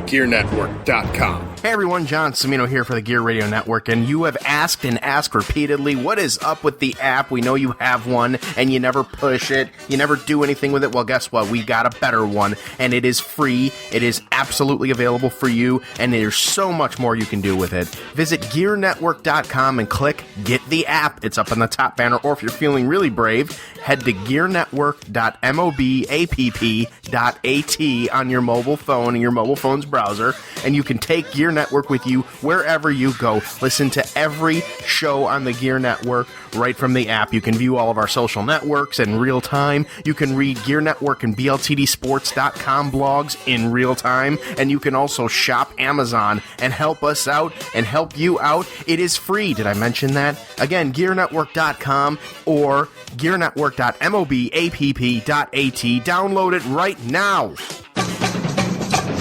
GearNetwork.com. Hey everyone, John Cimino here for the Gear Radio Network, and you have asked and asked repeatedly, what is up with the app? We know you have one, and you never push it, you never do anything with it. Well, guess what? We got a better one, and it is free, it is absolutely available for you, and there's so much more you can do with it. Visit GearNetwork.com and click Get the App. It's up on the top banner, or if you're feeling really brave, head to GearNetwork.mobapp.at on your mobile phone and your mobile phone's browser, and you can take Gear Network with you wherever you go. Listen to every show on the Gear Network right from the app. You can view all of our social networks in real time. You can read Gear Network and BLTDsports.com blogs in real time, and you can also shop Amazon and help us out and help you out. It is free. Did I mention that? Again, GearNetwork.com or GearNetwork.mobapp.at. Download it right now.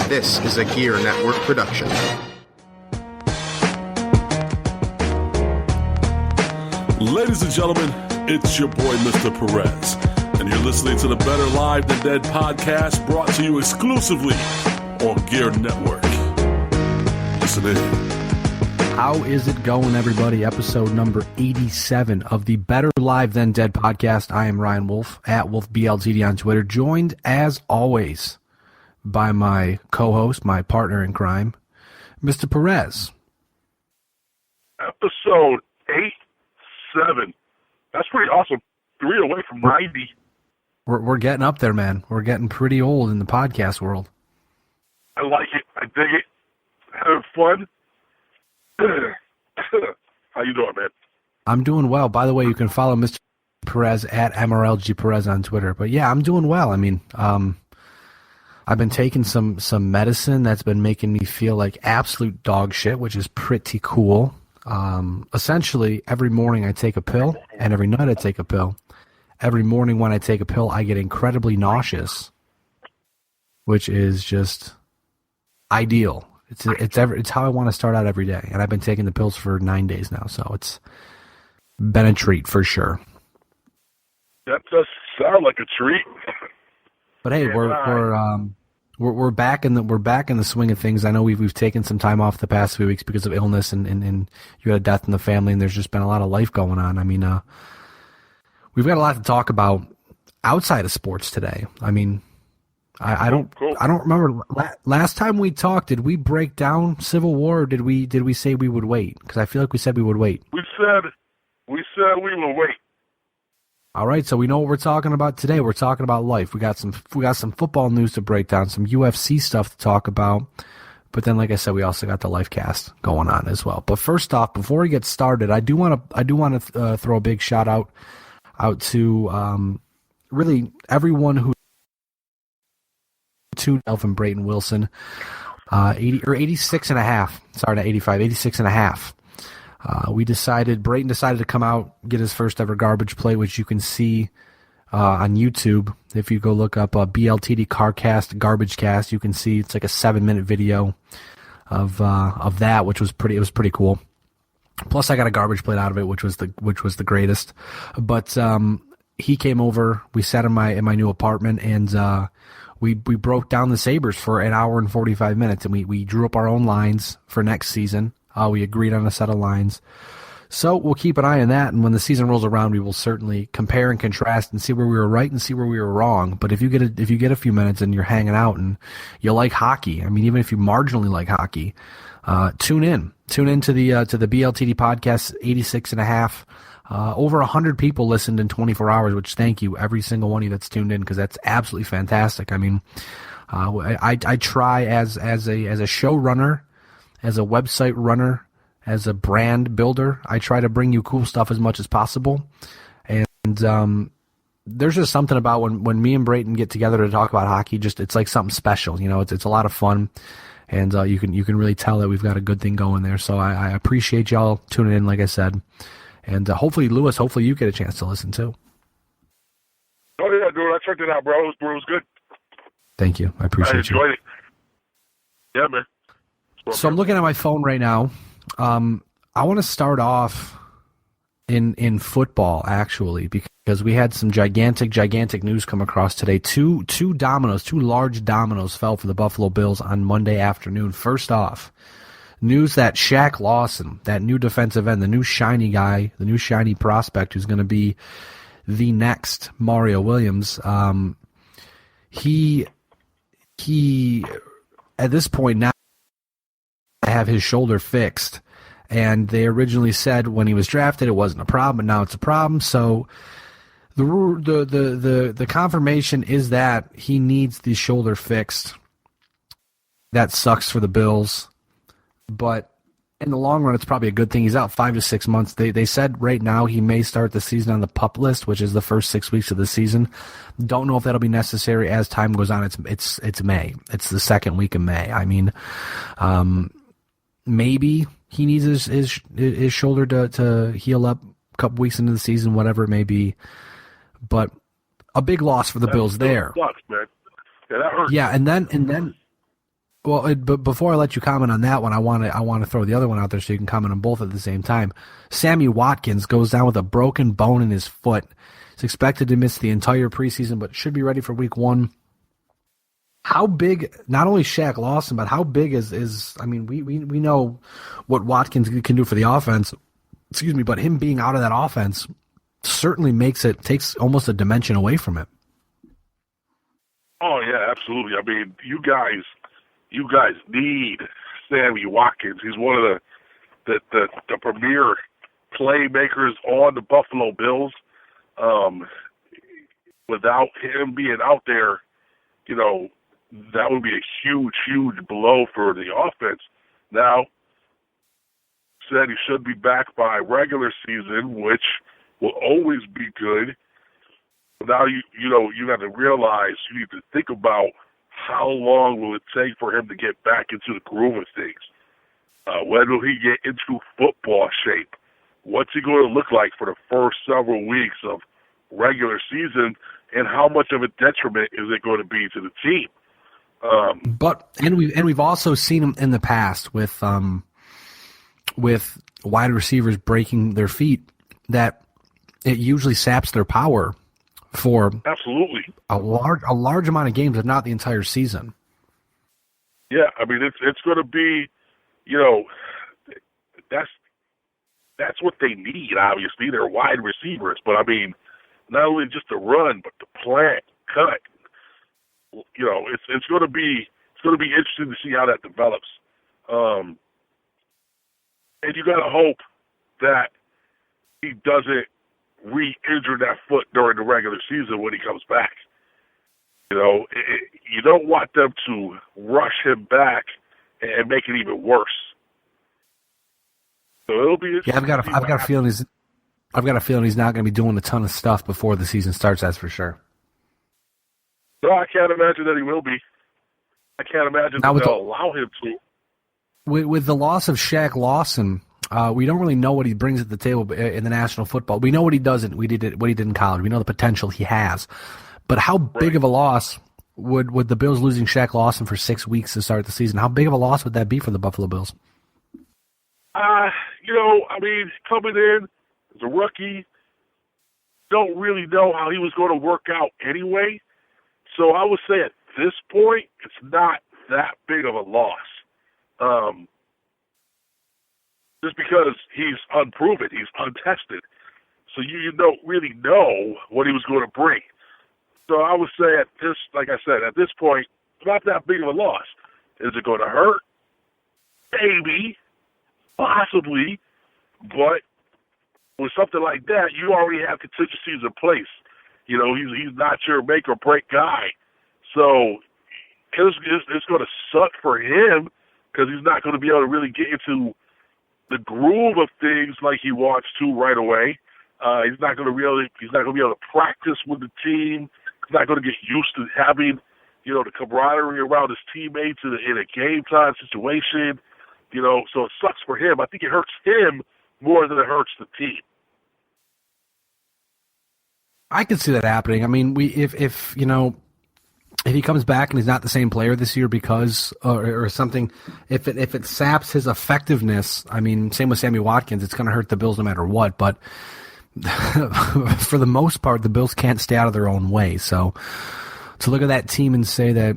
This is a Gear Network production. Ladies and gentlemen, it's your boy, Mr. Perez, and you're listening to the Better Live Than Dead podcast, brought to you exclusively on Gear Network. Listen in. How is it going, everybody? Episode number 87 of the Better Live Than Dead podcast. I am Ryan Wolf, at WolfBLTD on Twitter, joined, as always, by my co-host, my partner in crime, Mr. Perez. Episode 87. That's pretty awesome. 3 away from 90. We're getting up there, man. We're getting pretty old in the podcast world. I like it. I dig it. Having fun. How you doing, man? I'm doing well. By the way, you can follow Mr. Perez at MRLG Perez on Twitter. But yeah, I'm doing well. I mean, I've been taking some medicine that's been making me feel like absolute dog shit, which is pretty cool. Essentially, every morning I take a pill, and every night I take a pill. Every morning when I take a pill, I get incredibly nauseous, which is just ideal. It's how I want to start out every day, and I've been taking the pills for 9 days now, so it's been a treat for sure. That does sound like a treat. But hey, we're back in the swing of things. I know we've taken some time off the past few weeks because of illness and you had a death in the family, and there's just been a lot of life going on. I mean, we've got a lot to talk about outside of sports today. I mean, I don't remember last time we talked. Did we break down Civil War, or did we say we would wait? Because I feel like we said we would wait. We said we would wait. All right, so we know what we're talking about today. We're talking about life. We got some football news to break down, some UFC stuff to talk about. But then, like I said, we also got the lifecast going on as well. But first off, before we get started, I do want to throw a big shout out to really everyone who tuned Elvin Brayton Wilson, 86 and a half. Sorry, not 85, 86 and a half. Brayton decided to come out, get his first ever garbage play, which you can see on YouTube. If you go look up BLTD Carcast Garbage Cast, you can see it's like a 7-minute video of that, which was pretty cool. Plus, I got a garbage plate out of it, which was the greatest. But he came over. We sat in my new apartment, and we broke down the Sabres for an hour and 45 minutes, and we drew up our own lines for next season. We agreed on a set of lines. So we'll keep an eye on that, and when the season rolls around, we will certainly compare and contrast and see where we were right and see where we were wrong. But if you get a few minutes and you're hanging out and you like hockey, I mean, even if you marginally like hockey, tune in to the BLTD podcast, 86 and a half. Over 100 people listened in 24 hours, which thank you, every single one of you that's tuned in, because that's absolutely fantastic. I mean, I try as a showrunner, as a website runner, as a brand builder, I try to bring you cool stuff as much as possible. And there's just something about when me and Brayton get together to talk about hockey, it's like something special. You know, it's a lot of fun, and you can really tell that we've got a good thing going there. So I appreciate y'all tuning in, like I said. And hopefully, Lewis, you get a chance to listen too. Oh, yeah, dude, I checked it out, bro. It was good. Thank you. I appreciate you. I enjoyed it. Yeah, man. So I'm looking at my phone right now. I want to start off in football, actually, because we had some gigantic news come across today. Two large dominoes fell for the Buffalo Bills on Monday afternoon. First off, news that Shaq Lawson, that new defensive end, the new shiny guy, the new shiny prospect who's going to be the next Mario Williams, he at this point now have his shoulder fixed. And they originally said when he was drafted it wasn't a problem, but now it's a problem. So the confirmation is that he needs the shoulder fixed. That sucks for the Bills, but in the long run, it's probably a good thing. He's out 5 to 6 months. They said right now he may start the season on the PUP list, which is the first 6 weeks of the season. Don't know if that'll be necessary as time goes on. It's May. It's the second week of May. I mean, maybe he needs his shoulder to heal up a couple weeks into the season, whatever it may be. But a big loss for the Bills there. Sucks, man. Yeah, that hurts. Yeah, and then. Well, but before I let you comment on that one, I want to throw the other one out there so you can comment on both at the same time. Sammy Watkins goes down with a broken bone in his foot. He's expected to miss the entire preseason, but should be ready for Week 1. How big, not only Shaq Lawson, but how big is I mean, we know what Watkins can do for the offense, but him being out of that offense certainly takes almost a dimension away from it. Oh, yeah, absolutely. I mean, you guys need Sammy Watkins. He's one of the premier playmakers on the Buffalo Bills. Without him being out there, that would be a huge blow for the offense. Now, said he should be back by regular season, which will always be good. But now you got to realize, you need to think about how long will it take for him to get back into the groove of things. When will he get into football shape? What's he going to look like for the first several weeks of regular season, and how much of a detriment is it going to be to the team? We've also seen him in the past with wide receivers breaking their feet, that it usually saps their power for absolutely a large amount of games, if not the entire season. Yeah, I mean it's going to be, that's what they need. Obviously, they're wide receivers, but I mean, not only just to run, but to plant, cut. It's going to be interesting to see how that develops. And you got to hope that he doesn't re-injure that foot during the regular season when he comes back. You don't want them to rush him back and make it even worse. So it'll be interesting. Yeah, I've got a feeling he's not going to be doing a ton of stuff before the season starts. That's for sure. No, I can't imagine that he will be. I can't imagine that they'll allow him to. With the loss of Shaq Lawson, we don't really know what he brings at the table in the National Football. We know what he doesn't. What he did in college. We know the potential he has. But how big of a loss would the Bills losing Shaq Lawson for 6 weeks to start the season? How big of a loss would that be for the Buffalo Bills? I mean, coming in as a rookie, don't really know how he was going to work out anyway. So I would say at this point, it's not that big of a loss. Just because he's unproven, he's untested. So you don't really know what he was going to bring. So I would say at this point, not that big of a loss. Is it going to hurt? Maybe. Possibly. But with something like that, you already have contingencies in place. He's not your make or break guy. So it's going to suck for him because he's not going to be able to really get into the groove of things like he wants to right away. He's not going to be able to practice with the team. He's not going to get used to having, the camaraderie around his teammates in a game time situation. So it sucks for him. I think it hurts him more than it hurts the team. I can see that happening. I mean, if he comes back and he's not the same player this year because or something, if it saps his effectiveness, I mean, same with Sammy Watkins, it's going to hurt the Bills no matter what. But for the most part, the Bills can't stay out of their own way. So to look at that team and say that,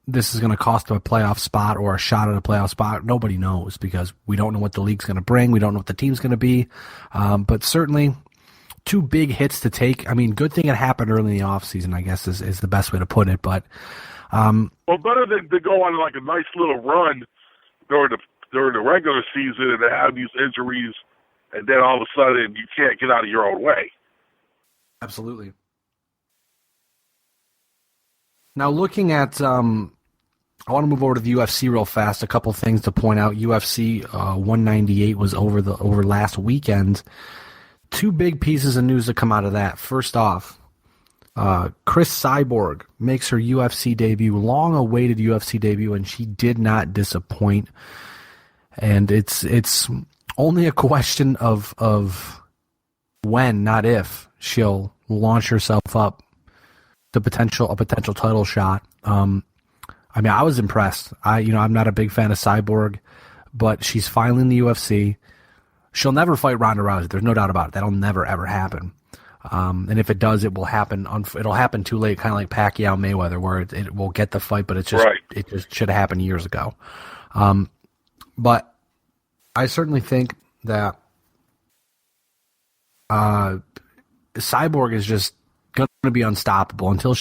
this is going to cost them a playoff spot or a shot at a playoff spot, nobody knows, because we don't know what the league's going to bring. We don't know what the team's going to be. But certainly two big hits to take. I mean, good thing it happened early in the offseason, I guess, is the best way to put it. But well, better than to go on like a nice little run during the regular season and to have these injuries, and then all of a sudden you can't get out of your own way. Absolutely. Now, looking at, I want to move over to the UFC real fast. A couple things to point out. UFC 198 was over last weekend. Two big pieces of news that come out of that. First off, Chris Cyborg makes her UFC debut, long-awaited UFC debut, and she did not disappoint. And it's only a question of when, not if, she'll launch herself up to a potential title shot. I was impressed. I'm not a big fan of Cyborg, but she's finally in the UFC. She'll never fight Ronda Rousey. There's no doubt about it. That'll never ever happen. And if it does, it will happen. It'll happen too late, kind of like Pacquiao Mayweather, where it will get the fight, but it just should have happened years ago. But I certainly think that Cyborg is just going to be unstoppable until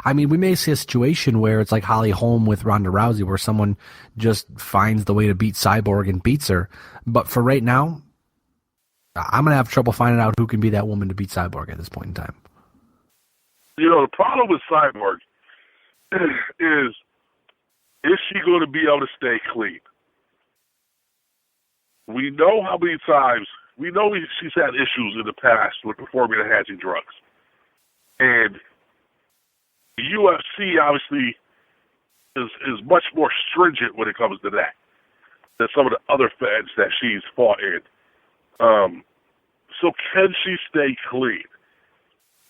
we may see a situation where it's like Holly Holm with Ronda Rousey, where someone just finds the way to beat Cyborg and beats her. But for right now, I'm going to have trouble finding out who can be that woman to beat Cyborg at this point in time. The problem with Cyborg is she going to be able to stay clean? We know how many times, she's had issues in the past with performing-enhancing drugs. And the UFC obviously is much more stringent when it comes to that than some of the other feds that she's fought in. So can she stay clean?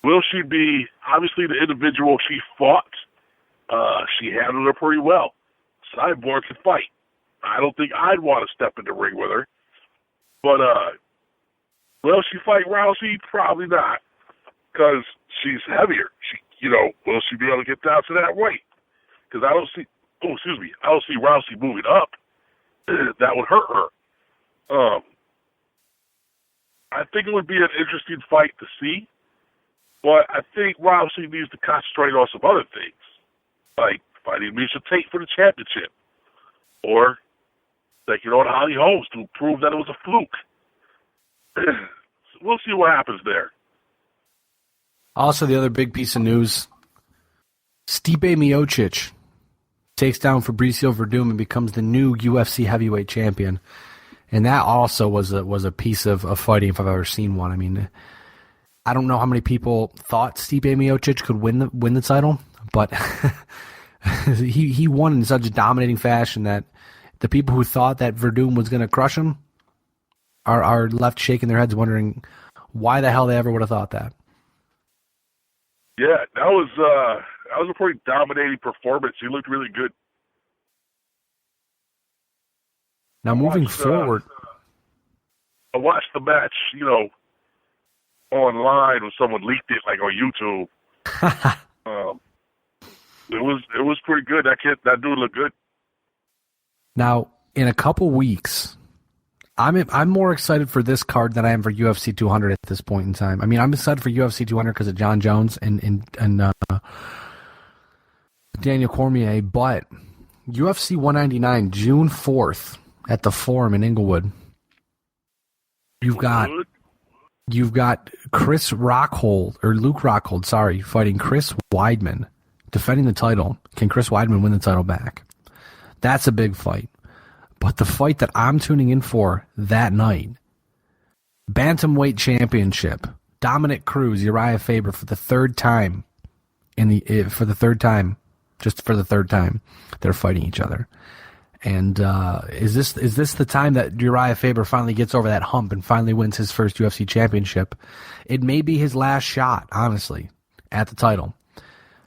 Will she be, obviously the individual she fought, she handled her pretty well. Cyborg can fight. I don't think I'd want to step in the ring with her. But, will she fight Rousey? Probably not. Because she's heavier. Will she be able to get down to that weight? Because I don't see Rousey moving up. That would hurt her. I think it would be an interesting fight to see, but I think Rousey needs to concentrate on some other things, like fighting Miesha Tate for the championship, or taking on Holly Holmes to prove that it was a fluke. We'll see what happens there. Also, the other big piece of news, Stipe Miocic takes down Fabricio Verdum and becomes the new UFC heavyweight champion. And that also was a piece of fighting if I've ever seen one. I mean, I don't know how many people thought Stipe Miocic could win the title, but he won in such a dominating fashion that the people who thought that Verdum was going to crush him are left shaking their heads wondering why the hell they ever would have thought that. Yeah, that was a pretty dominating performance. He looked really good. Now, moving forward, I watched the match, online when someone leaked it, like on YouTube. It was pretty good. That dude looked good. Now, in a couple weeks, I'm more excited for this card than I am for UFC 200 at this point in time. I mean, I'm excited for UFC 200 because of John Jones and Daniel Cormier, but UFC 199, June 4th at the Forum in Inglewood. You've got Chris Rockhold, or Luke Rockhold, sorry, fighting Chris Weidman, defending the title. Can Chris Weidman win the title back? That's a big fight. But the fight that I'm tuning in for that night, Bantamweight Championship, Dominic Cruz, Uriah Faber for the third time they're fighting each other. And is this the time that Uriah Faber finally gets over that hump and finally wins his first UFC championship? It may be his last shot, honestly, at the title.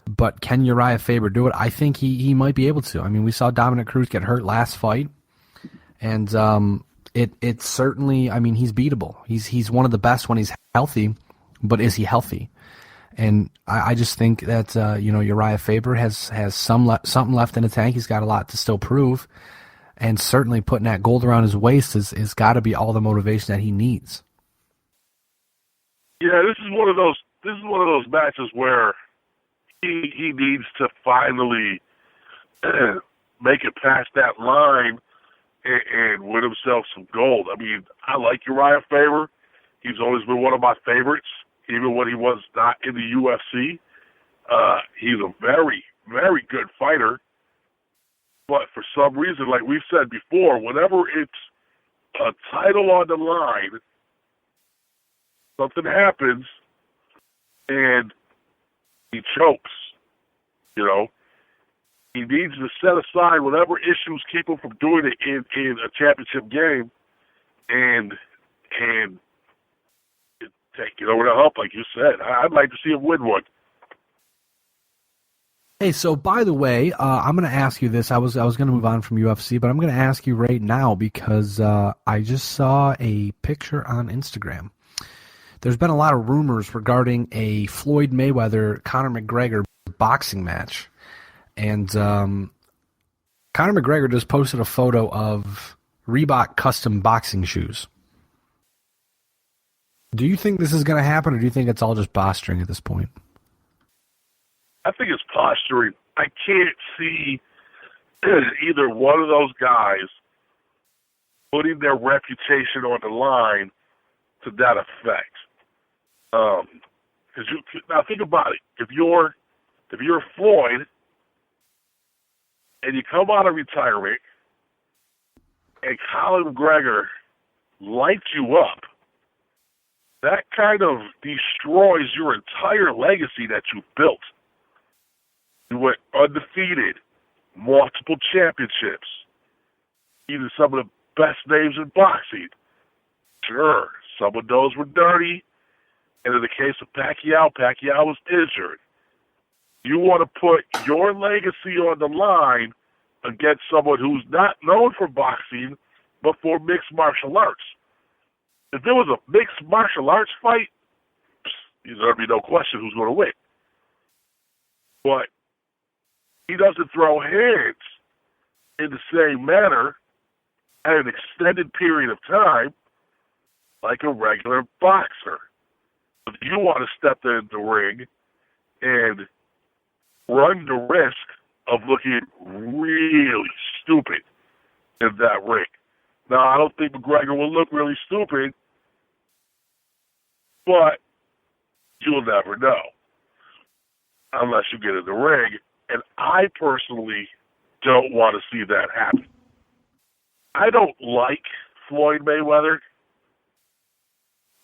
But can Uriah Faber do it? I think he might be able to. I mean, we saw Dominic Cruz get hurt last fight, and it certainly, I mean, he's beatable. He's one of the best when he's healthy, but is he healthy? And I just think that Uriah Faber has something left in the tank. He's got a lot to still prove, and certainly putting that gold around his waist is got to be all the motivation that he needs. Yeah, this is one of those matches where he needs to finally make it past that line and win himself some gold. I mean, I like Uriah Faber. He's always been one of my favorites, even when he was not in the UFC. He's a very, very good fighter. But for some reason, like we've said before, whenever it's a title on the line, something happens and he chokes. You know, he needs to set aside whatever issues keep him from doing it in a championship game and take it over the hump, like you said. I'd like to see him win one. Hey, so by the way, I'm going to ask you this. I was going to move on from UFC, but I'm going to ask you right now because I just saw a picture on Instagram. There's been a lot of rumors regarding a Floyd Mayweather-Conor McGregor boxing match. And Conor McGregor just posted a photo of Reebok custom boxing shoes. Do you think this is going to happen, or do you think it's all just posturing at this point? I think it's posturing. I can't see either one of those guys putting their reputation on the line to that effect. Now think about it. If you're Floyd and you come out of retirement and Conor McGregor lights you up, that kind of destroys your entire legacy that you've built. You went undefeated, multiple championships, either some of the best names in boxing. Sure, some of those were dirty, and in the case of Pacquiao was injured. You want to put your legacy on the line against someone who's not known for boxing, but for mixed martial arts. If there was a mixed martial arts fight, there'd be no question who's going to win. But he doesn't throw hands in the same manner at an extended period of time like a regular boxer. If you want to step in the ring and run the risk of looking really stupid in that ring. Now, I don't think McGregor will look really stupid, but you'll never know unless you get in the ring. And I personally don't want to see that happen. I don't like Floyd Mayweather.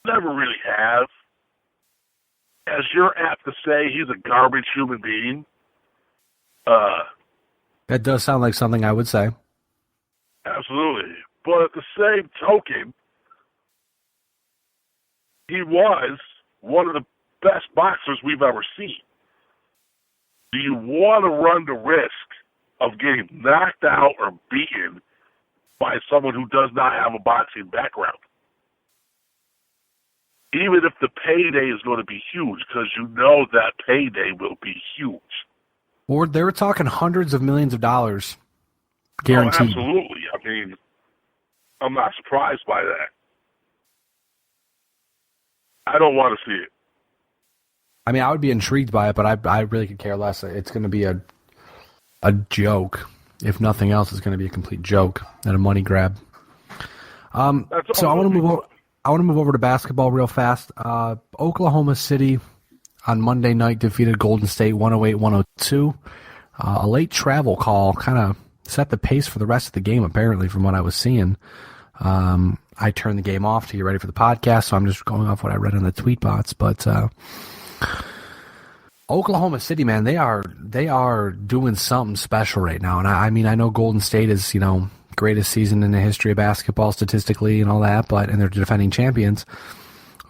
Never really have. As you're apt to say, he's a garbage human being. That does sound like something I would say. Absolutely. But at the same token, he was one of the best boxers we've ever seen. Do you want to run the risk of getting knocked out or beaten by someone who does not have a boxing background? Even if the payday is going to be huge, because you know that payday will be huge. Or they were talking hundreds of millions of dollars, guaranteed. Oh, absolutely. I mean, I'm not surprised by that. I don't want to see it. I mean, I would be intrigued by it, but I really could care less. It's going to be a joke. If nothing else, it's going to be a complete joke and a money grab. So I want to move over. I want to move over to basketball real fast. Oklahoma City on Monday night defeated Golden State 108-102. A late travel call kind of set the pace for the rest of the game, apparently, from what I was seeing. I turned the game off to get ready for the podcast, so I'm just going off what I read on the tweet bots. But Oklahoma City, man, they are doing something special right now. And I mean, I know Golden State is, greatest season in the history of basketball statistically and all that, and they're defending champions.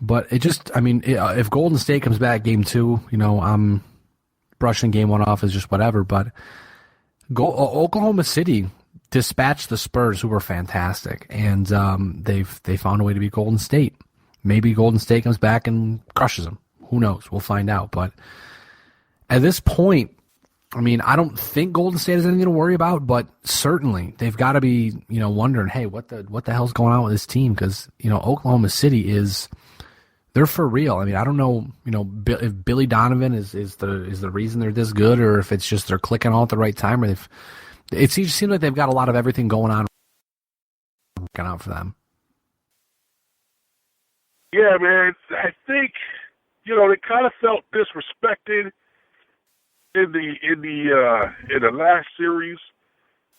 But it just, I mean, if Golden State comes back game 2, I'm brushing game 1 off as just whatever. But Oklahoma City, dispatched the Spurs, who were fantastic, and they found a way to beat Golden State. Maybe Golden State comes back and crushes them. Who knows? We'll find out. But at this point, I mean, I don't think Golden State has anything to worry about, but certainly they've got to be, wondering, hey, what the hell's going on with this team? Because Oklahoma City they're for real. I mean, I don't know, if Billy Donovan is the reason they're this good, or if it's just they're clicking all at the right time, or it seems like they've got a lot of everything going on working out for them. Yeah, man. I think they kind of felt disrespected in the last series,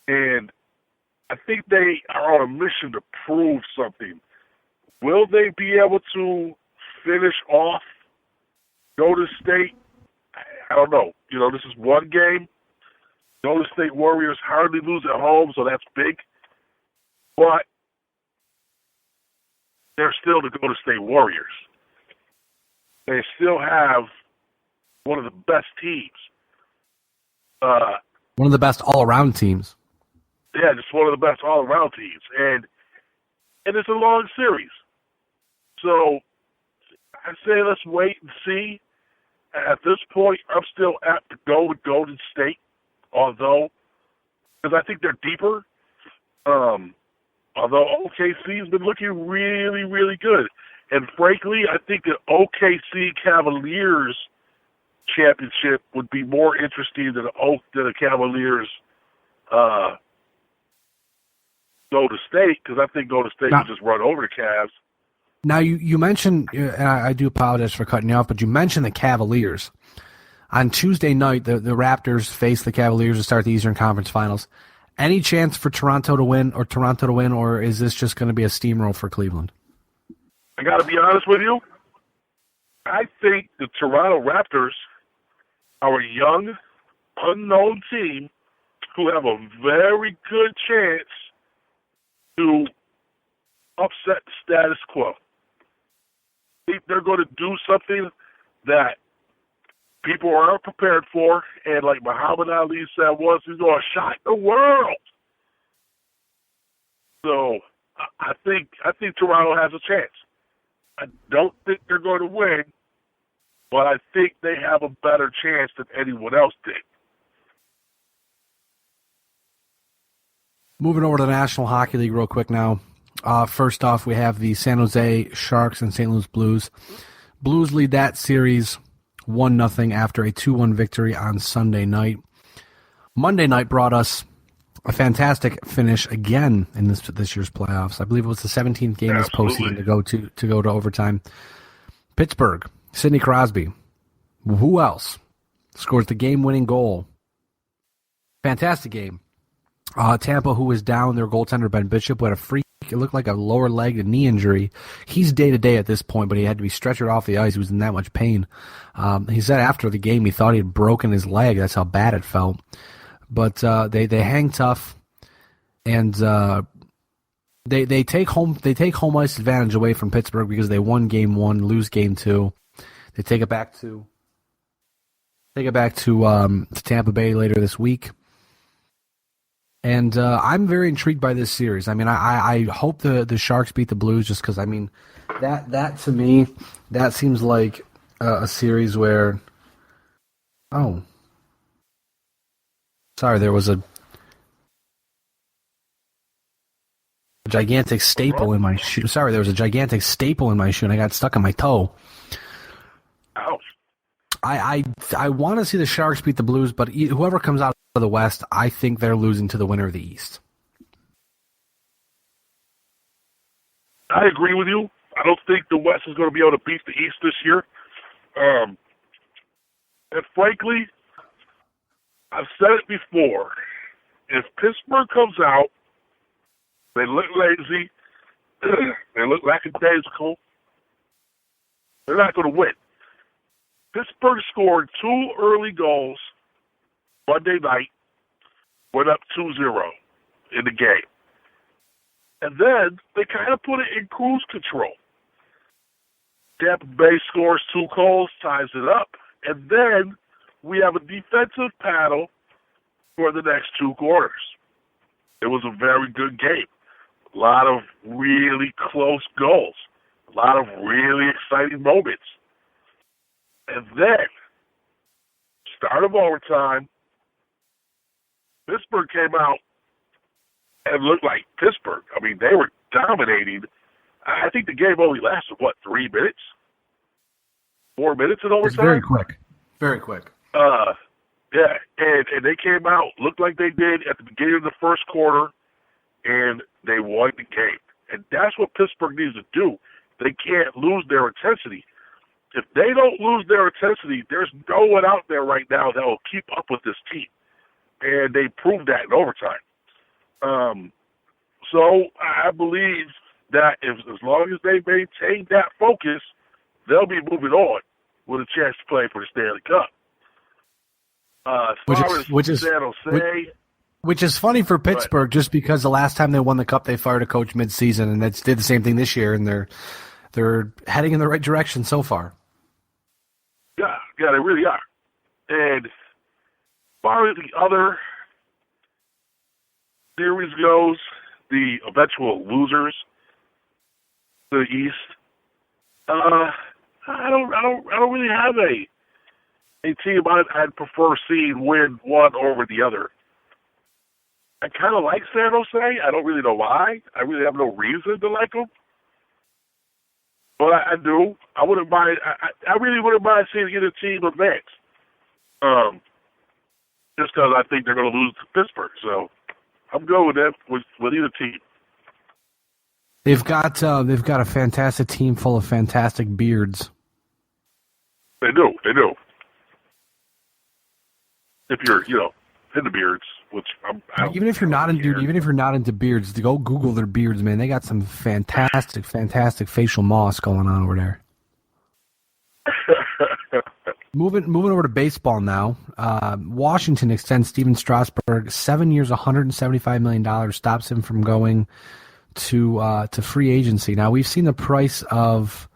and I think they are on a mission to prove something. Will they be able to finish off Golden State? I don't know. This is one game. Golden State Warriors hardly lose at home, so that's big. But they're still the Golden State Warriors. They still have one of the best teams. One of the best all-around teams. Yeah, just one of the best all-around teams. And it's a long series. So I say let's wait and see. At this point, I'm still apt to go with Golden State, because I think they're deeper. Although OKC's been looking really, really good. And frankly, I think the OKC Cavaliers championship would be more interesting than the Cavaliers Golden State, because I think Golden State would just run over the Cavs. Now, you mentioned, and I do apologize for cutting you off, but you mentioned the Cavaliers. On Tuesday night, the Raptors face the Cavaliers to start the Eastern Conference Finals. Any chance for Toronto to win, or is this just going to be a steamroll for Cleveland? I got to be honest with you. I think the Toronto Raptors are a young, unknown team who have a very good chance to upset the status quo. I think they're going to do something that people aren't prepared for, and like Muhammad Ali said once, he's going to shock the world. So I think Toronto has a chance. I don't think they're going to win, but I think they have a better chance than anyone else did. Moving over to the National Hockey League real quick now. First off, we have the San Jose Sharks and St. Louis Blues. Blues lead that series 1-0 after a 2-1 victory on Sunday night. Monday night brought us a fantastic finish again in this year's playoffs. I believe it was the 17th game this postseason to go to overtime. Pittsburgh, Sidney Crosby. Who else scores the game-winning goal? Fantastic game. Tampa, who was down their goaltender Ben Bishop, who had a freak. It looked like a lower leg and knee injury. He's day-to-day at this point, but he had to be stretchered off the ice. He was in that much pain. He said after the game he thought he had broken his leg. That's how bad it felt. But they hang tough, and they take home ice advantage away from Pittsburgh because they won game 1, lose game 2. They take it back to Tampa Bay later this week. And I'm very intrigued by this series. I mean, I hope the Sharks beat the Blues just because, I mean, that to me, that seems like a series where, there was a gigantic staple in my shoe. Sorry, there was a gigantic staple in my shoe and I got stuck on my toe. Ouch. I want to see the Sharks beat the Blues, but whoever comes out of the West, I think they're losing to the winner of the East. I agree with you. I don't think the West is going to be able to beat the East this year. And frankly, I've said it before. If Pittsburgh comes out, they look lazy, they look lackadaisical, they're not going to win. Pittsburgh scored 2 early goals Monday night, went up 2-0 in the game. And then they kind of put it in cruise control. Tampa Bay scores 2 goals, ties it up, and then we have a defensive paddle for the next 2 quarters. It was a very good game. A lot of really close goals. A lot of really exciting moments. And then, start of overtime, Pittsburgh came out and looked like Pittsburgh. I mean, they were dominating. I think the game only lasted, 3 minutes? 4 minutes in overtime? It's very quick. Very quick. Yeah, and they came out, looked like they did at the beginning of the first quarter, and they won the game. And that's what Pittsburgh needs to do. They can't lose their intensity. If they don't lose their intensity, there's no one out there right now that will keep up with this team. And they proved that in overtime. So I believe that as long as they maintain that focus, they'll be moving on with a chance to play for the Stanley Cup. Which is funny for Pittsburgh, just because the last time they won the Cup, they fired a coach mid-season, and they did the same thing this year, and they're heading in the right direction so far. Yeah, they really are. And as far as the other series goes, the eventual losers to the East, I don't really have a team I'd prefer seeing win one over the other. I kind of like San Jose. I don't really know why. I really have no reason to like them. But I do. I wouldn't mind. I really wouldn't mind seeing either team advance. Just because I think they're going to lose to Pittsburgh. So I'm going with them with either team. They've got a fantastic team full of fantastic beards. They do. If you're, into beards, which even if you're not into beards, to go Google their beards, man. They got some fantastic facial moss going on over there. Moving over to baseball now. Washington extends Steven Strasburg 7 years, $175 million, stops him from going to free agency. Now we've seen the price of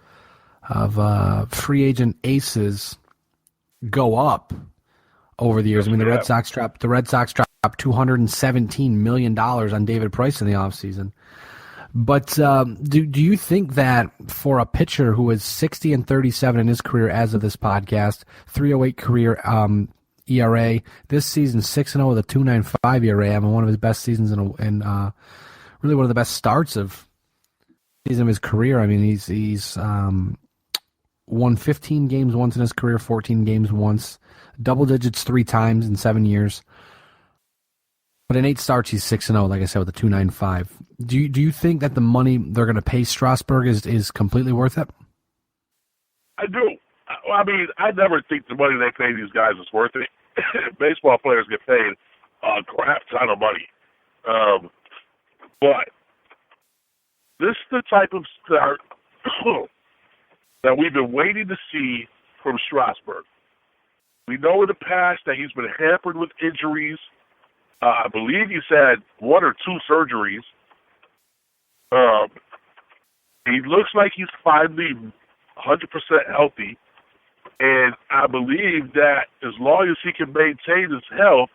free agent aces go up over the years. I mean, the Red Sox dropped $217 million on David Price in the offseason. But do you think that for a pitcher who is 60-37 in his career as of this podcast, 3.08 career ERA, this season 6-0 with a 2.95 ERA, I mean, one of his best seasons and really one of the best starts of his career. I mean, he's won 15 games once in his career, 14 games once, double digits 3 times in 7 years. But in 8 starts, he's 6-0, like I said, with a 2.95. Do you think that the money they're going to pay Strasburg is completely worth it? I do. I mean, I never think the money they pay these guys is worth it. Baseball players get paid a crap ton of money. But this is the type of start that we've been waiting to see from Strasburg. We know in the past that he's been hampered with injuries. I believe he's had 1 or 2 surgeries. He looks like he's finally 100% healthy. And I believe that as long as he can maintain his health,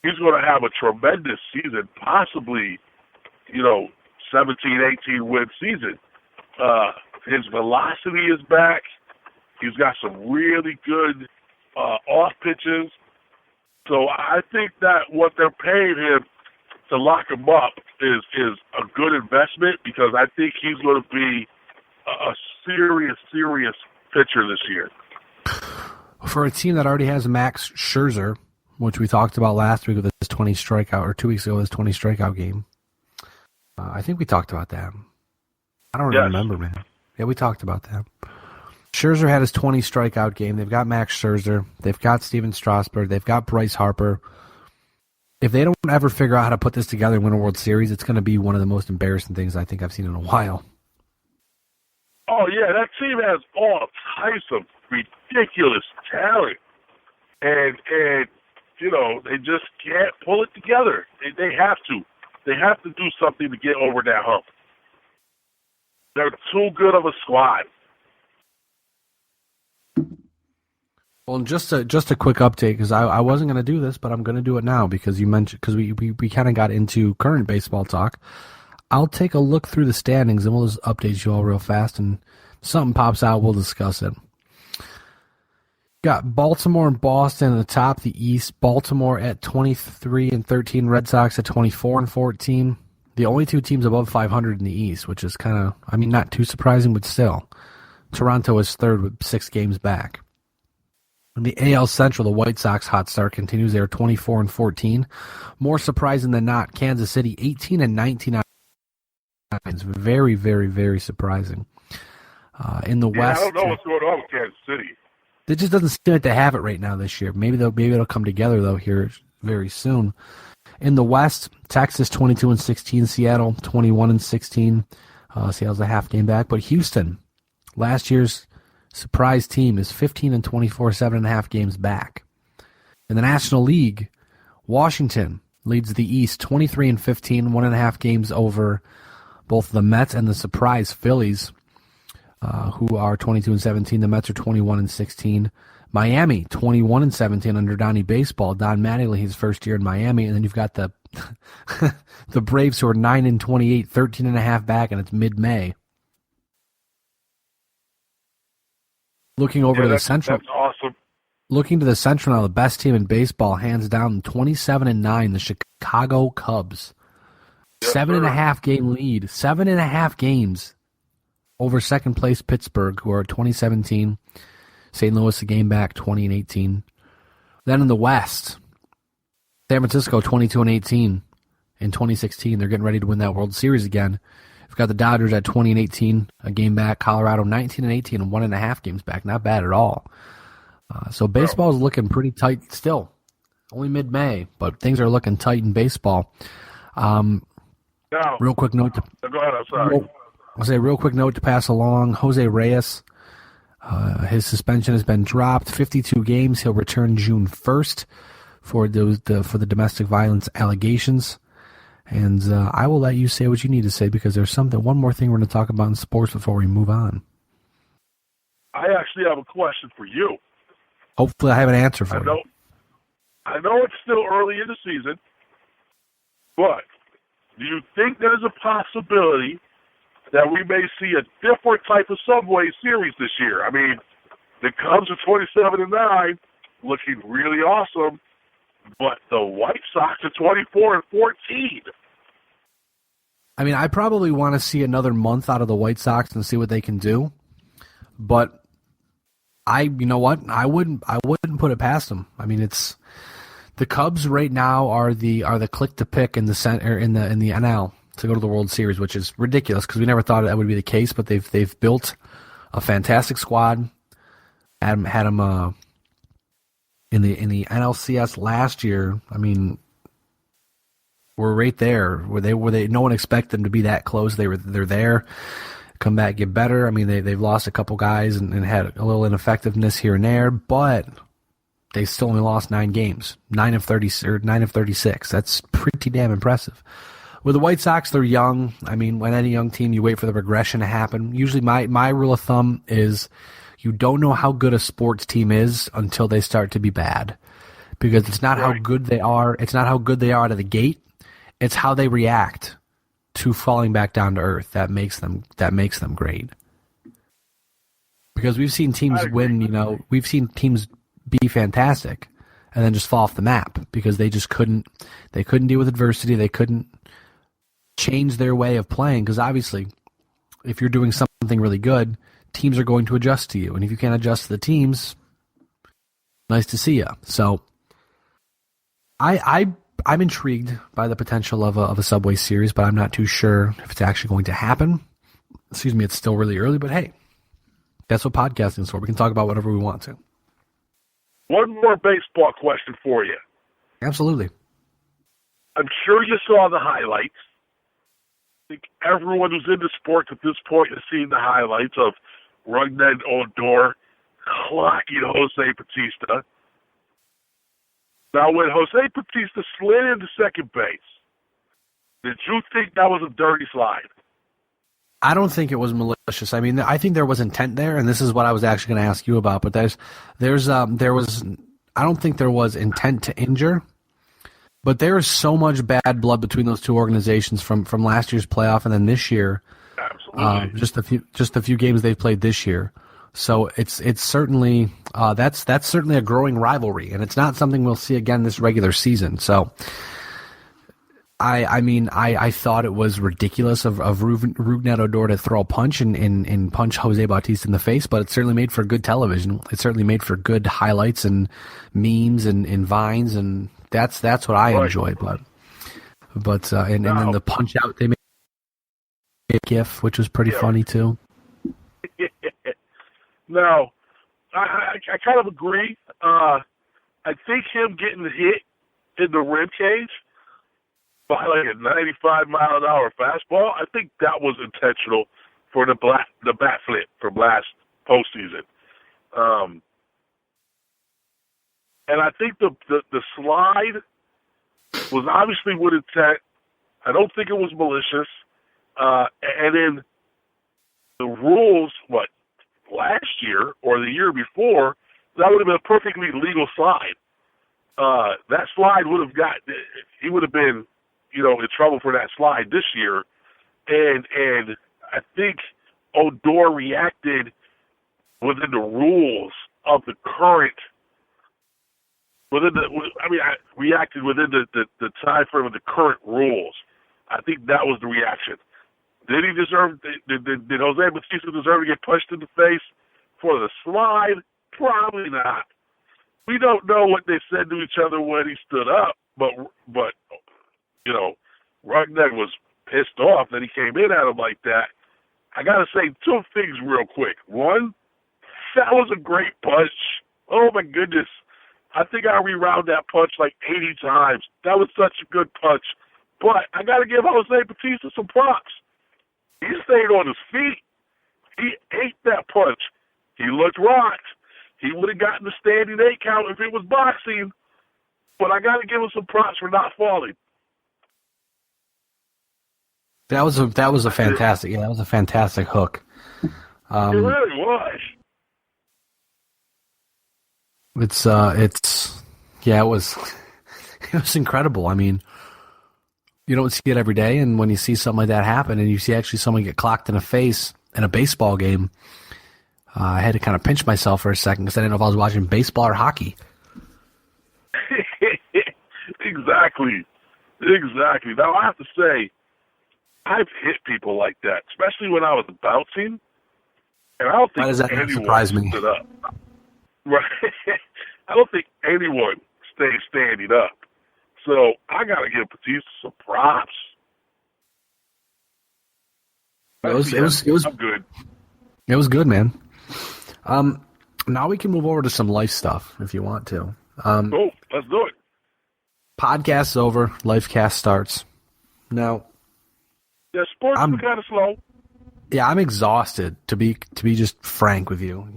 he's going to have a tremendous season, possibly, 17, 18 win season. His velocity is back. He's got some really good off pitches. So I think that what they're paying him to lock him up is a good investment, because I think he's going to be a serious pitcher this year. For a team that already has Max Scherzer, which we talked about last week with his 20 strikeout, or 2 weeks ago, his 20 strikeout game. I think we talked about that. I don't remember, man. Yeah, we talked about that. Scherzer had his 20 strikeout game. They've got Max Scherzer. They've got Steven Strasburg. They've got Bryce Harper. If they don't ever figure out how to put this together and win a World Series, it's going to be one of the most embarrassing things I think I've seen in a while. Oh, yeah, that team has all types of ridiculous talent. And they just can't pull it together. They have to. They have to do something to get over that hump. They're too good of a squad. Well, just a quick update, because I wasn't going to do this, but I'm going to do it now because you mentioned, because we kind of got into current baseball talk. I'll take a look through the standings and we'll just update you all real fast, and if something pops out, we'll discuss it. Got Baltimore and Boston at the top of the East. Baltimore at 23-13, Red Sox at 24-14. The only two teams above 500 in the East, which is kind of, I mean, not too surprising, but still. Toronto is third with 6 games back. In the AL Central, the White Sox hot start continues. They're 24-14. More surprising than not, Kansas City 18-19. It's very, very, very surprising. In the West, I don't know what's going on with Kansas City. It just doesn't seem like they have it right now this year. Maybe it'll come together though here very soon. In the West, Texas 22-16, Seattle 21-16. Seattle's a half game back, but Houston, last year's surprise team, is 15-24, 7.5 games back. In the National League, Washington leads the East 23-15, 1.5 games over both the Mets and the surprise Phillies, who are 22-17. The Mets are 21-16. Miami 21-17 under Donnie Baseball. Don Mattingly, his first year in Miami, and then you've got the the Braves, who are 9-28, 13.5 back, and it's mid-May. Looking over to the Central. That's awesome. Looking to the Central now, the best team in baseball, hands down, 27-9, the Chicago Cubs. Yes, 7.5 game lead. 7.5 games over second place Pittsburgh, who are 2017. St. Louis a game back, 20-18. Then in the West, San Francisco 22-18 in 2016. They're getting ready to win that World Series again. We've got the Dodgers at 20-18, a game back. Colorado 19-18 and 1.5 games back. Not bad at all. So baseball is looking pretty tight still. Only mid-May, but things are looking tight in baseball. Now, real quick note. Go ahead. I'm sorry. I'll say a real quick note to pass along. Jose Reyes, his suspension has been dropped. 52 games. He'll return June 1st for the domestic violence allegations. And I will let you say what you need to say, because there's one more thing we're going to talk about in sports before we move on. I actually have a question for you. Hopefully I have an answer for you. I know it's still early in the season, but do you think there's a possibility that we may see a different type of Subway Series this year? I mean, the Cubs are 27-9, looking really awesome, but the White Sox are 24-14. I mean, I probably want to see another month out of the White Sox and see what they can do, but you know what? I wouldn't put it past them. I mean, it's the Cubs right now are the click to pick in the center in the NL to go to the World Series, which is ridiculous because we never thought that would be the case. But they've built a fantastic squad. Had them in the NLCS last year. I mean, we're right there where they no one expected them to be that close. They're there. Come back, get better. I mean, they've lost a couple guys and had a little ineffectiveness here and there, but they still only lost 9 games, 9 of 36. That's pretty damn impressive. With the White Sox, they're young. I mean, when any young team, you wait for the regression to happen. Usually, my rule of thumb is you don't know how good a sports team is until they start to be bad, because it's not how good they are. It's not how good they are out of the gate. It's how they react to falling back down to earth that makes them great. Because we've seen teams win, we've seen teams be fantastic and then just fall off the map because they just couldn't deal with adversity. They couldn't change their way of playing, because obviously if you're doing something really good, teams are going to adjust to you. And if you can't adjust to the teams, nice to see you. So I'm intrigued by the potential of a Subway Series, but I'm not too sure if it's actually going to happen. Excuse me, it's still really early, but hey, that's what podcasting is for. We can talk about whatever we want to. One more baseball question for you. Absolutely. I'm sure you saw the highlights. I think everyone who's into sports at this point has seen the highlights of Rougned Odor clocking Jose Bautista. Now, when Jose Bautista slid into second base, did you think that was a dirty slide? I don't think it was malicious. I mean, I think there was intent there, and this is what I was actually going to ask you about. But there was. I don't think there was intent to injure, but there is so much bad blood between those two organizations from last year's playoff and then this year. Absolutely. Just a few games they've played this year. So it's certainly that's certainly a growing rivalry, and it's not something we'll see again this regular season. So. I thought it was ridiculous of Rougned Odor to throw a punch and punch Jose Bautista in the face, but it certainly made for good television. It certainly made for good highlights and memes and vines, and that's what I enjoy. But and then the punch out they made a GIF, which was pretty funny too. No, I kind of agree. I think him getting hit in the rib cage by like a 95-mile-an-hour fastball, I think that was intentional for the bat flip from last postseason. And I think the slide was obviously with intent. I don't think it was malicious. And then the rules, last year or the year before, that would have been a perfectly legal slide. That slide he would have been, in trouble for that slide this year. And I think Odor reacted within the rules of the current, reacted within the time frame of the current rules. I think that was the reaction. Did Jose Bautista deserve to get punched in the face for the slide? Probably not. We don't know what they said to each other when he stood up, but Rougned was pissed off that he came in at him like that. I got to say two things real quick. One, that was a great punch. Oh, my goodness. I think I rewound that punch like 80 times. That was such a good punch. But I got to give Jose Bautista some props. He stayed on his feet. He ate that punch. He looked rocked. He would have gotten the standing 8 count if it was boxing. But I got to give him some props for not falling. That was a fantastic. Yeah, that was a fantastic hook. It really was. It was incredible. I mean, you don't see it every day, and when you see something like that happen, and you see actually someone get clocked in the face in a baseball game, I had to kind of pinch myself for a second because I didn't know if I was watching baseball or hockey. Exactly. Now I have to say, I've hit people like that, especially when I was bouncing, and I don't think anyone stood up. Right? I don't think anyone stayed standing up. So I got to give Bautista some props. It was I'm good. It was good, man. Now we can move over to some life stuff if you want to. Let's do it. Podcast's over. Lifecast starts. Now, yeah, sports is kind of slow. Yeah, I'm exhausted to be just frank with you.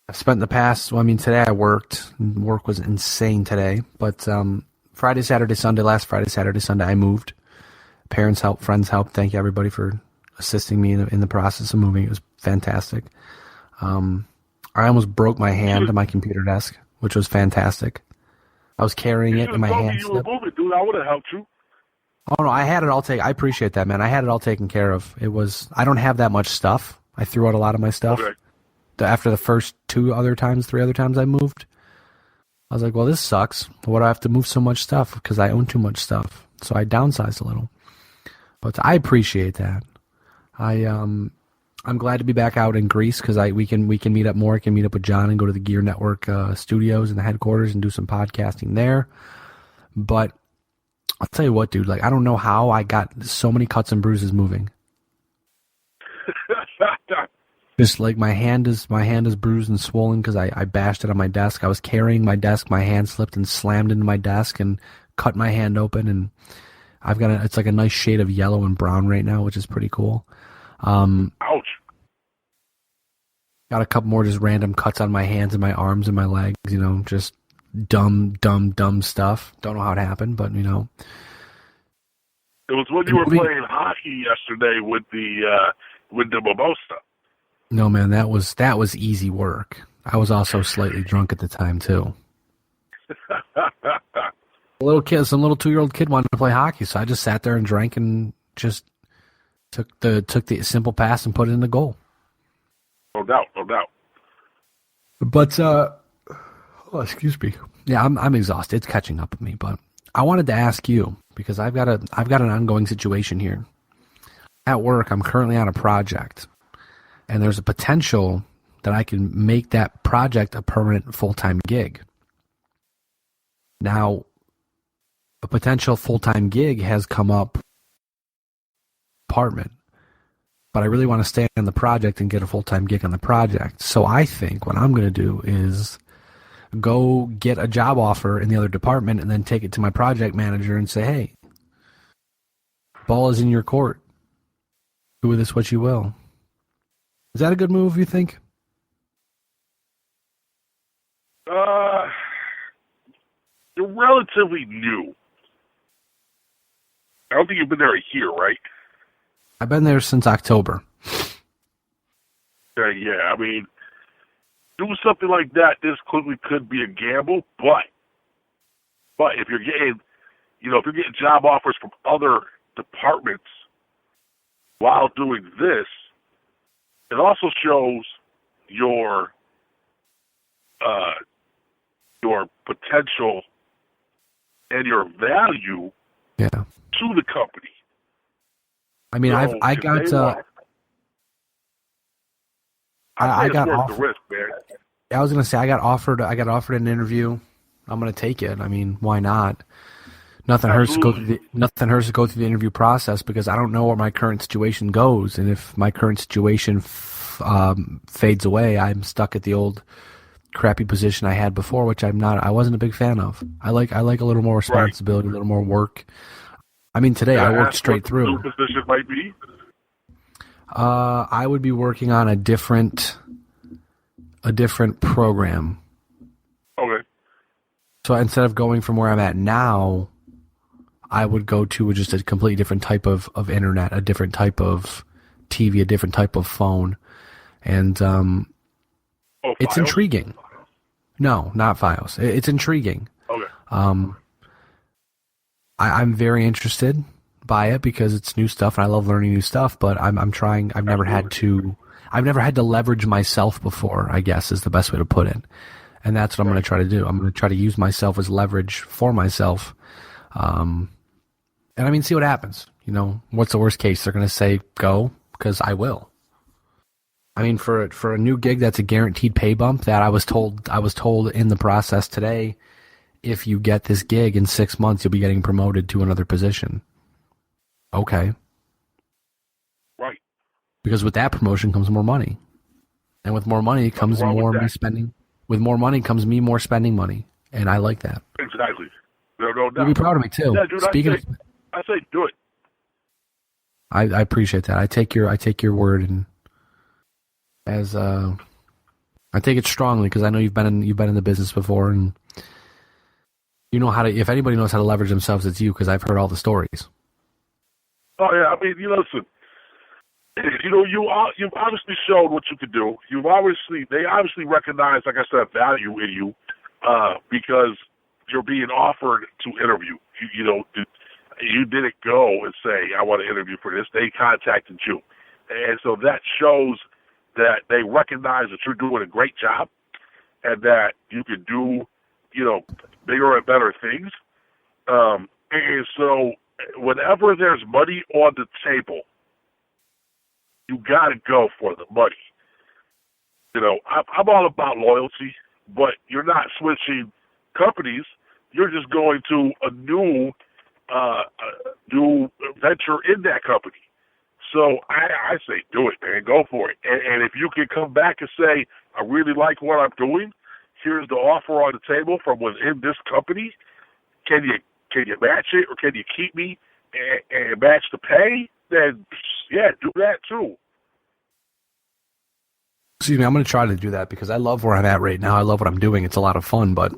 I've spent the past. Today I worked. Work was insane today, but Friday, Saturday, Sunday. Last Friday, Saturday, Sunday, I moved. Parents helped, friends helped. Thank you everybody for assisting me in the process of moving. It was fantastic. I almost broke my hand on my computer desk, which was fantastic. I was carrying it in my hand. You were moving, dude. I would have helped you. Oh no, I had it all taken. I appreciate that, man. I had it all taken care of. I don't have that much stuff. I threw out a lot of my stuff. Okay. After the first 3 other times I moved, I was like, well, this sucks. Why do I have to move so much stuff? Because I own too much stuff. So I downsized a little. But I appreciate that. I'm glad to be back out in Greece because we can meet up more. I can meet up with John and go to the Gear Network studios in the headquarters and do some podcasting there. But I'll tell you what, dude. I don't know how I got so many cuts and bruises moving. Just my hand is bruised and swollen because I bashed it on my desk. I was carrying my desk, my hand slipped and slammed into my desk and cut my hand open, and I've got it's like a nice shade of yellow and brown right now, which is pretty cool. Ouch. Got a couple more just random cuts on my hands and my arms and my legs, just dumb stuff. Don't know how it happened, but It was when you were playing hockey yesterday with the mimosa. No, man, that was easy work. I was also slightly drunk at the time too. Some little 2-year-old kid wanted to play hockey, so I just sat there and drank and just took the simple pass and put it in the goal. No doubt. But excuse me. Yeah, I'm exhausted. It's catching up with me. But I wanted to ask you because I've got an ongoing situation here. At work, I'm currently on a project, and there's a potential that I can make that project a permanent full-time gig. Now, a potential full-time gig has come up apartment, but I really want to stay on the project and get a full-time gig on the project. So I think what I'm going to do is go get a job offer in the other department and then take it to my project manager and say, hey, ball is in your court. Do with this what you will. Is that a good move, you think? You're relatively new. I don't think you've been there a year, right? I've been there since October. Yeah, I mean, doing something like that, this quickly could be a gamble, but if you're getting, if you're getting job offers from other departments while doing this, it also shows your potential and your value to the company. I mean, so I got offered. The risk, man. I was gonna say I got offered an interview. I'm gonna take it. I mean, why not? Nothing hurts to go through the interview process because I don't know where my current situation goes, and if my current situation fades away, I'm stuck at the old crappy position I had before, which I wasn't a big fan of. I like a little more responsibility, a little more work. I mean, today I worked straight through. What the new position might be? I would be working on a different program. Okay. So instead of going from where I'm at now, I would go to just a completely different type of internet, a different type of TV, a different type of phone. And it's intriguing. No, not Fios. It's intriguing. Okay. I'm very interested by it because it's new stuff and I love learning new stuff, but I'm trying. I've never had to leverage myself before, I guess is the best way to put it. And that's what I'm going to try to do. I'm going to try to use myself as leverage for myself. And I mean, see what happens. What's the worst case? They're going to say go, because I will. I mean, for a new gig that's a guaranteed pay bump that I was told in the process today, if you get this gig in 6 months, you'll be getting promoted to another position. Okay. Right. Because with that promotion comes more money. And with more money comes more me spending. With more money comes me more spending money. And I like that. Exactly. No doubt. You'll be proud of me too. Yeah, dude, I say do it. I appreciate that. I take your word and I take it strongly because I know you've been in the business before and you know how to. If anybody knows how to leverage themselves, it's you because I've heard all the stories. Oh yeah, I mean, listen. You've obviously shown what you could do. They obviously recognize, like I said, value in you because you're being offered to interview. You didn't go and say, I want to interview for this. They contacted you. And so that shows that they recognize that you're doing a great job and that you can do, bigger and better things. And so whenever there's money on the table, you got to go for the money. I'm all about loyalty, but you're not switching companies. You're just going to a new venture in that company. So I say do it, man. Go for it. And if you can come back and say, I really like what I'm doing, here's the offer on the table from within this company. Can you match it or can you keep me and match the pay? Then, yeah, do that too. Excuse me, I'm going to try to do that because I love where I'm at right now. I love what I'm doing. It's a lot of fun, but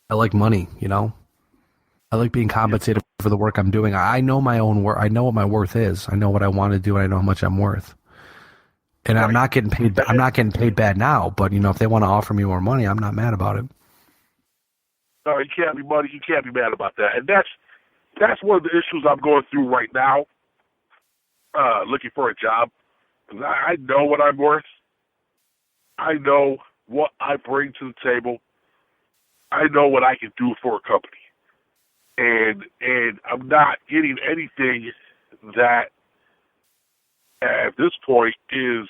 I like money, I like being compensated for for the work I'm doing. I know my own work. I know what my worth is. I know what I want to do, and I know how much I'm worth. And I'm not getting paid. I'm not getting paid bad now. But if they want to offer me more money, I'm not mad about it. No, you can't be money. You can't be mad about that. And that's one of the issues I'm going through right now. Looking for a job. I know what I'm worth. I know what I bring to the table. I know what I can do for a company. And I'm not getting anything that at this point is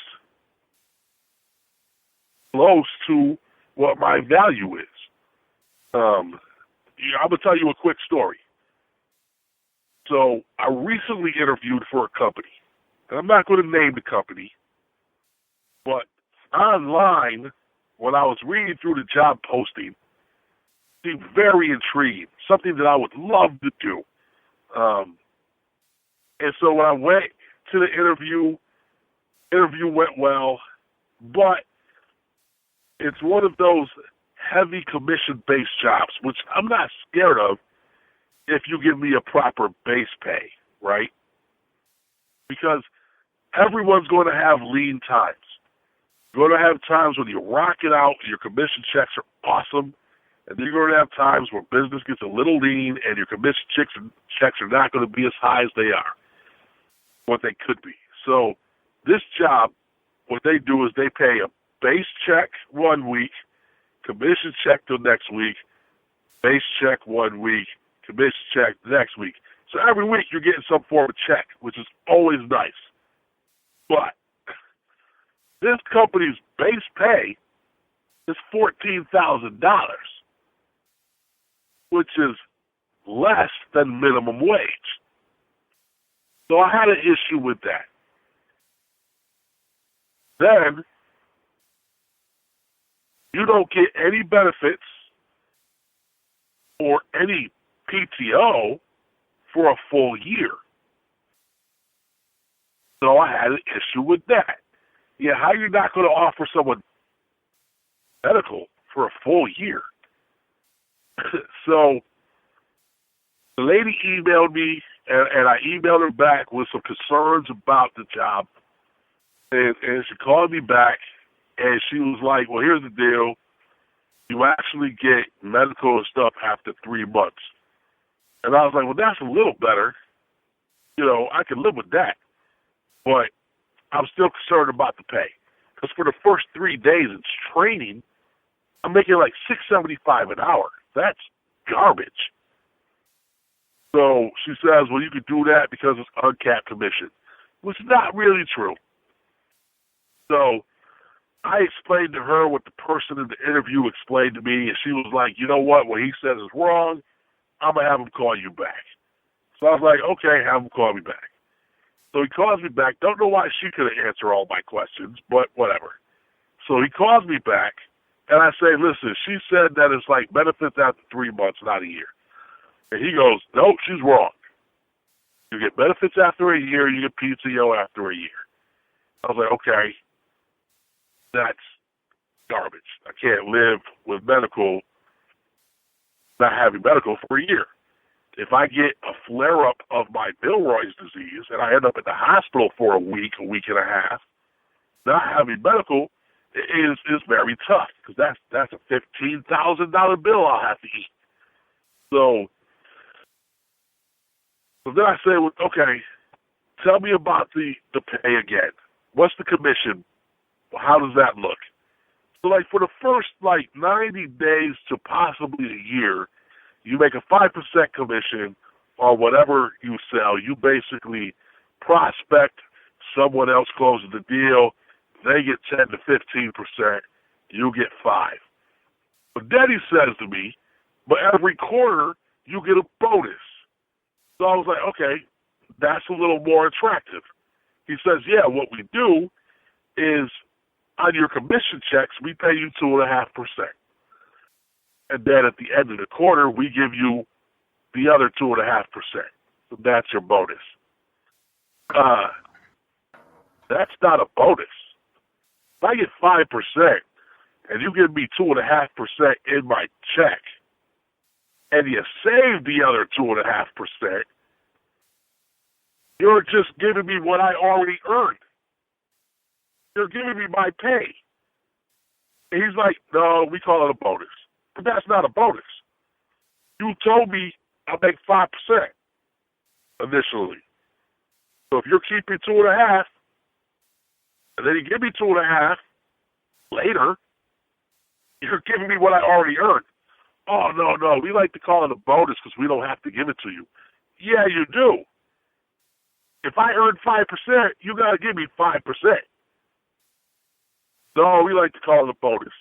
close to what my value is. I'm going to tell you a quick story. So I recently interviewed for a company. And I'm not going to name the company, but online, when I was reading through the job posting, it seemed very intriguing, something that I would love to do. And so when I went to the interview went well, but it's one of those heavy commission-based jobs, which I'm not scared of if you give me a proper base pay, right? Because everyone's going to have lean times. You're going to have times when you rock it out, your commission checks are awesome, and then you're going to have times where business gets a little lean and your commission checks are not going to be as high as they are, what they could be. So this job, what they do is they pay a base check 1 week, commission check the next week, base check 1 week, commission check the next week. So every week you're getting some form of check, which is always nice. But this company's base pay is $14,000, which is less than minimum wage. So I had an issue with that. Then you don't get any benefits or any PTO for a full year. So I had an issue with that. Yeah, how you're not going to offer someone medical for a full year? So the lady emailed me, and I emailed her back with some concerns about the job. And she called me back, and she was like, well, here's the deal. You actually get medical and stuff after 3 months. And I was like, well, that's a little better. I can live with that. But I'm still concerned about the pay. Because for the first 3 days it's training, I'm making like $6.75 an hour. That's garbage. So she says, well, you could do that because it's uncapped commission, which is not really true. So I explained to her what the person in the interview explained to me, and she was like, you know what he says is wrong. I'm going to have him call you back. So I was like, okay, have him call me back. So he calls me back. Don't know why she couldn't answer all my questions, but whatever. So he calls me back, and I say, listen, she said that it's like benefits after 3 months, not a year. And he goes, nope, she's wrong. You get benefits after a year, you get PTO after a year. I was like, okay, that's garbage. I can't live with medical, not having medical for a year. If I get a flare-up of my Milroy's disease and I end up at the hospital for a week and a half, not having medical is very tough because that's a $15,000 bill I'll have to eat. So then I say, well, okay, tell me about the pay again. What's the commission? How does that look? So for the first 90 days to possibly a year, you make a 5% commission on whatever you sell. You basically prospect, someone else closes the deal, they get 10 to 15%, you get 5%. But then he says to me, but every quarter you get a bonus. So I was like, okay, that's a little more attractive. He says, yeah, what we do is on your commission checks, we pay you 2.5%. And then at the end of the quarter, we give you the other 2.5%. So that's your bonus. That's not a bonus. If I get 5% and you give me 2.5% in my check, and you save the other 2.5%, you're just giving me what I already earned. You're giving me my pay. And he's like, no, we call it a bonus. But that's not a bonus. You told me I'll make 5% initially. So if you're keeping 2.5, and then you give me 2.5 later, you're giving me what I already earned. Oh, no, we like to call it a bonus because we don't have to give it to you. Yeah, you do. If I earn 5%, you got to give me 5%. No, we like to call it a bonus.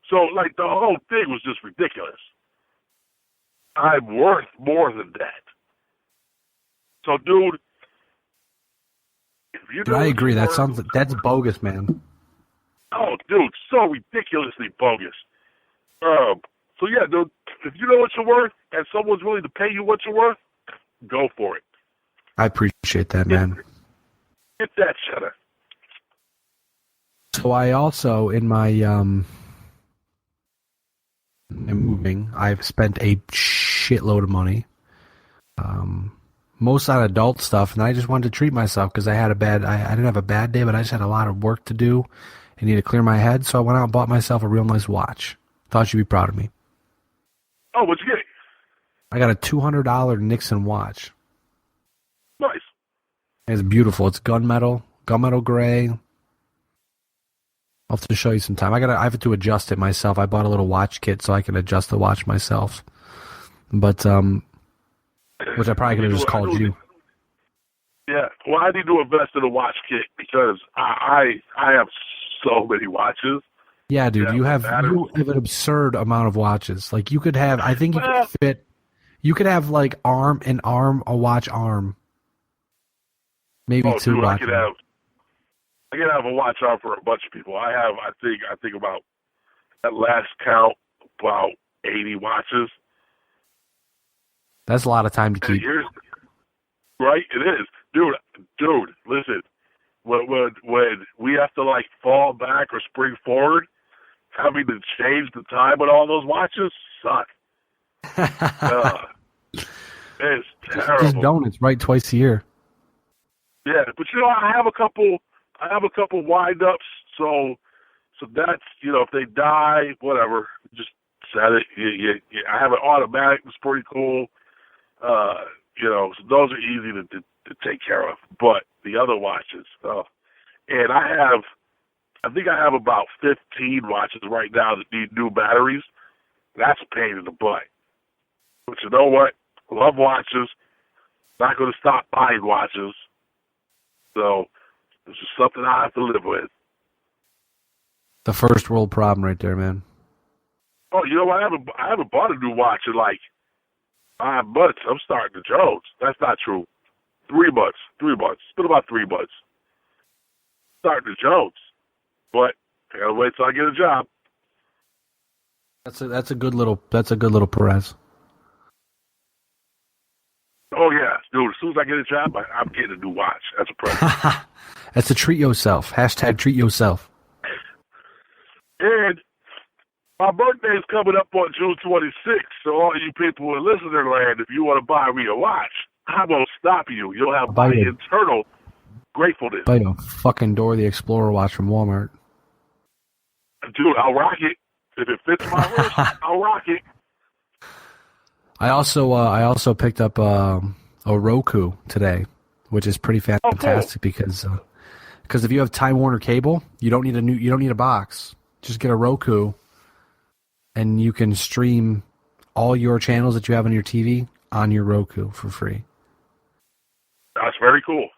So, like, the whole thing was just ridiculous. I'm worth more than that. So, dude, if you Dude, I agree. That's bogus, man. Oh, dude, so ridiculously bogus. So yeah, dude, if you know what you're worth and someone's willing to pay you what you're worth, go for it. I appreciate that, man. Get that cheddar. So I also, in my in moving, I've spent a shitload of money. Most on adult stuff, and I just wanted to treat myself because I didn't have a bad day, but I just had a lot of work to do. I need to clear my head, so I went out and bought myself a real nice watch. Thought you'd be proud of me. Oh, what'd you get? I got a $200 Nixon watch. Nice. It's beautiful. It's gunmetal gray. I'll have to show you sometime. I have to adjust it myself. I bought a little watch kit so I can adjust the watch myself. But which I probably could have just called you. Yeah, well, I need to invest in a watch kit because I have so many watches. Yeah, dude, you have an absurd amount of watches. Like you could have, I think you could fit. You could have like a watch arm, maybe two watches. I could have a watch arm for a bunch of people. I think about at last count about 80 watches. That's a lot of time to keep. Right, it is, dude. Listen, when we have to like fall back or spring forward, having to change the time with all those watches suck. It's terrible. Just don't. It's right twice a year. Yeah, but I have a couple wind-ups, so that's, if they die, whatever, just set it. I have an automatic that's pretty cool. So those are easy to take care of. But the other watches, and I think I have about 15 watches right now that need new batteries. That's a pain in the butt. But you know what? Love watches. Not going to stop buying watches. So this is something I have to live with. The first world problem right there, man. Oh, you know what? I haven't bought a new watch in like 5 months. I'm starting to Jones. That's not true. 3 months. It's been about 3 months. Starting to Jones. But I gotta wait till I get a job. That's a good little Perez. Oh yeah, dude. As soon as I get a job, I'm getting a new watch. That's a present. That's a treat yourself. # treat yourself. And my birthday is coming up on June 26th, so all you people in listener land, if you want to buy me a watch, I won't stop you. You'll have my internal gratefulness. Buy a fucking Dora the Explorer watch from Walmart. Dude, I'll rock it. If it fits my wrist, I'll rock it. I also picked up a Roku today, which is pretty fantastic because if you have Time Warner cable, you don't need a box. Just get a Roku, and you can stream all your channels that you have on your TV on your Roku for free. That's very cool.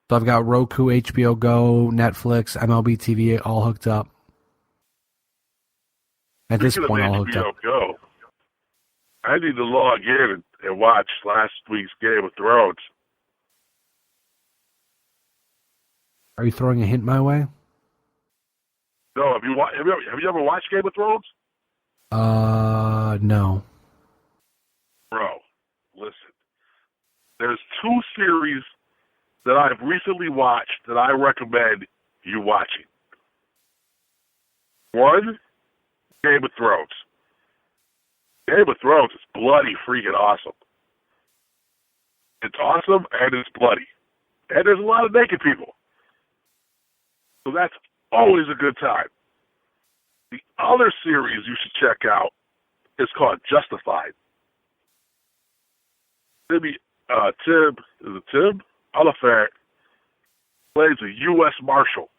So I've got Roku, HBO Go, Netflix, MLB TV all hooked up. At this point, all hooked up. Go. I need to log in and watch last week's Game of Thrones. Are you throwing a hint my way? No, have you ever watched Game of Thrones? No. Bro, listen. There's 2 series that I've recently watched that I recommend you watching. 1, Game of Thrones. Game of Thrones is bloody freaking awesome. It's awesome and it's bloody. And there's a lot of naked people. So that's always a good time. The other series you should check out is called Justified. Tim Oliphant plays a U.S. Marshal.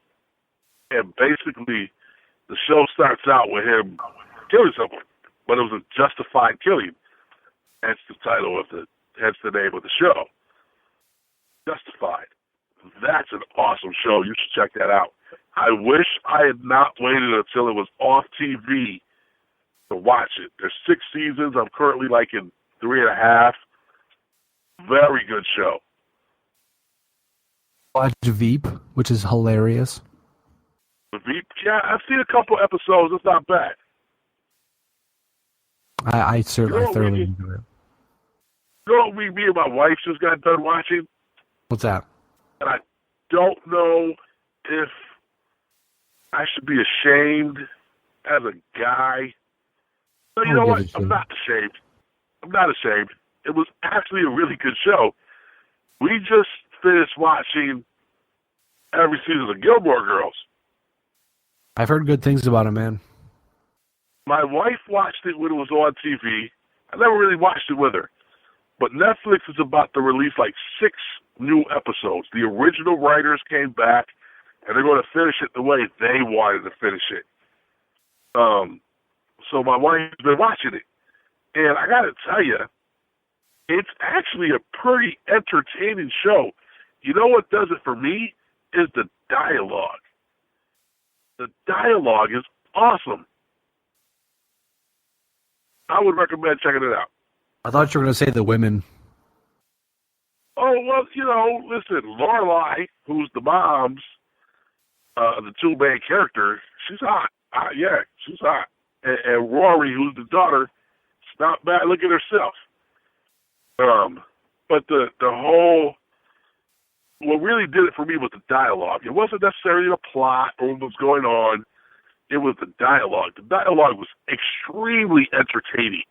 And basically, the show starts out with him killing someone. But it was a justified killing. Hence the name of the show. Justified. That's an awesome show. You should check that out. I wish I had not waited until it was off TV to watch it. There's 6 seasons. I'm currently in 3.5. Very good show. Watch Veep, which is hilarious. Veep, yeah, I've seen a couple episodes. It's not bad. I certainly thoroughly enjoy it. You know what me and my wife just got done watching? What's that? And I don't know if I should be ashamed as a guy. But you know what? I'm not ashamed. It was actually a really good show. We just finished watching every season of Gilmore Girls. I've heard good things about it, man. My wife watched it when it was on TV. I never really watched it with her. But Netflix is about to release 6 new episodes. The original writers came back, and they're going to finish it the way they wanted to finish it. So my wife's been watching it. And I got to tell you, it's actually a pretty entertaining show. You know what does it for me? Is the dialogue. The dialogue is awesome. I would recommend checking it out. I thought you were going to say the women. Oh, well, listen, Lorelai, who's the mom's, the 2 main characters, she's hot. Yeah, she's hot. And Rory, who's the daughter, she's not bad looking herself. But the whole, what really did it for me was the dialogue. It wasn't necessarily the plot or what was going on. It was the dialogue. The dialogue was extremely entertaining.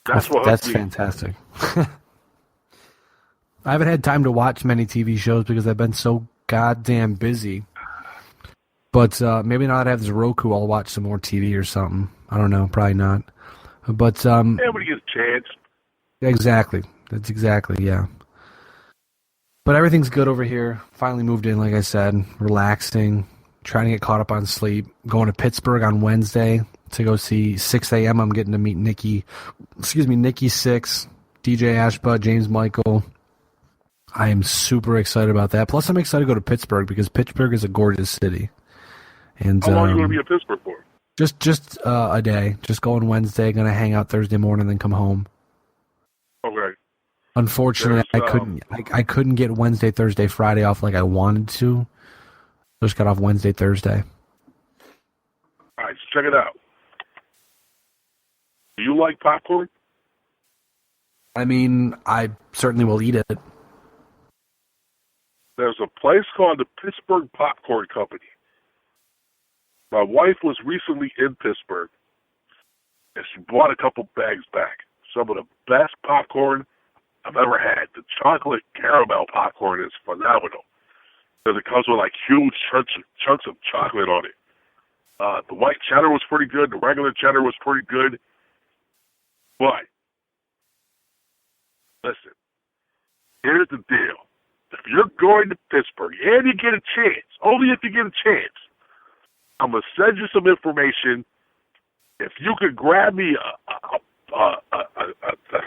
That's fantastic. I haven't had time to watch many TV shows because I've been so goddamn busy. But maybe now that I have this Roku, I'll watch some more TV or something. I don't know, probably not. But when you get a chance. Exactly. That's exactly, yeah. But everything's good over here. Finally moved in, like I said, relaxing, trying to get caught up on sleep. Going to Pittsburgh on Wednesday to go see 6 a.m. I'm getting to meet Nikki Sixx, DJ Ashba, James Michael. I am super excited about that. Plus, I'm excited to go to Pittsburgh because Pittsburgh is a gorgeous city. And how long are you going to be in Pittsburgh for? Just a day. Just going Wednesday. Going to hang out Thursday morning, then come home. Okay. Unfortunately, I couldn't get Wednesday, Thursday, Friday off like I wanted to. Just got off Wednesday, Thursday. All right, so check it out. Do you like popcorn? I mean, I certainly will eat it. There's a place called the Pittsburgh Popcorn Company. My wife was recently in Pittsburgh, and she brought a couple bags back. Some of the best popcorn I've ever had. The chocolate caramel popcorn is phenomenal. Because it comes with huge chunks of chocolate on it. The white cheddar was pretty good. The regular cheddar was pretty good. But, listen, here's the deal. If you're going to Pittsburgh, and you get a chance, only if you get a chance, I'm going to send you some information. If you could grab me a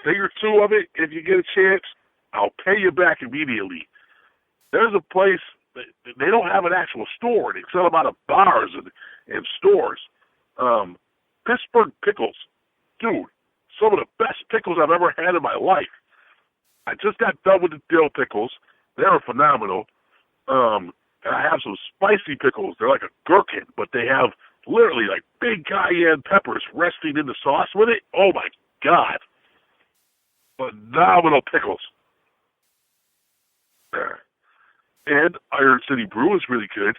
thing or two of it, if you get a chance, I'll pay you back immediately. There's a place, they don't have an actual store. They sell them out of bars and stores. Pittsburgh pickles. Dude, some of the best pickles I've ever had in my life. I just got done with the dill pickles. They are phenomenal. And I have some spicy pickles. They're like a gherkin, but they have literally big cayenne peppers resting in the sauce with it. Oh, my God. Phenomenal pickles. And Iron City Brew is really good.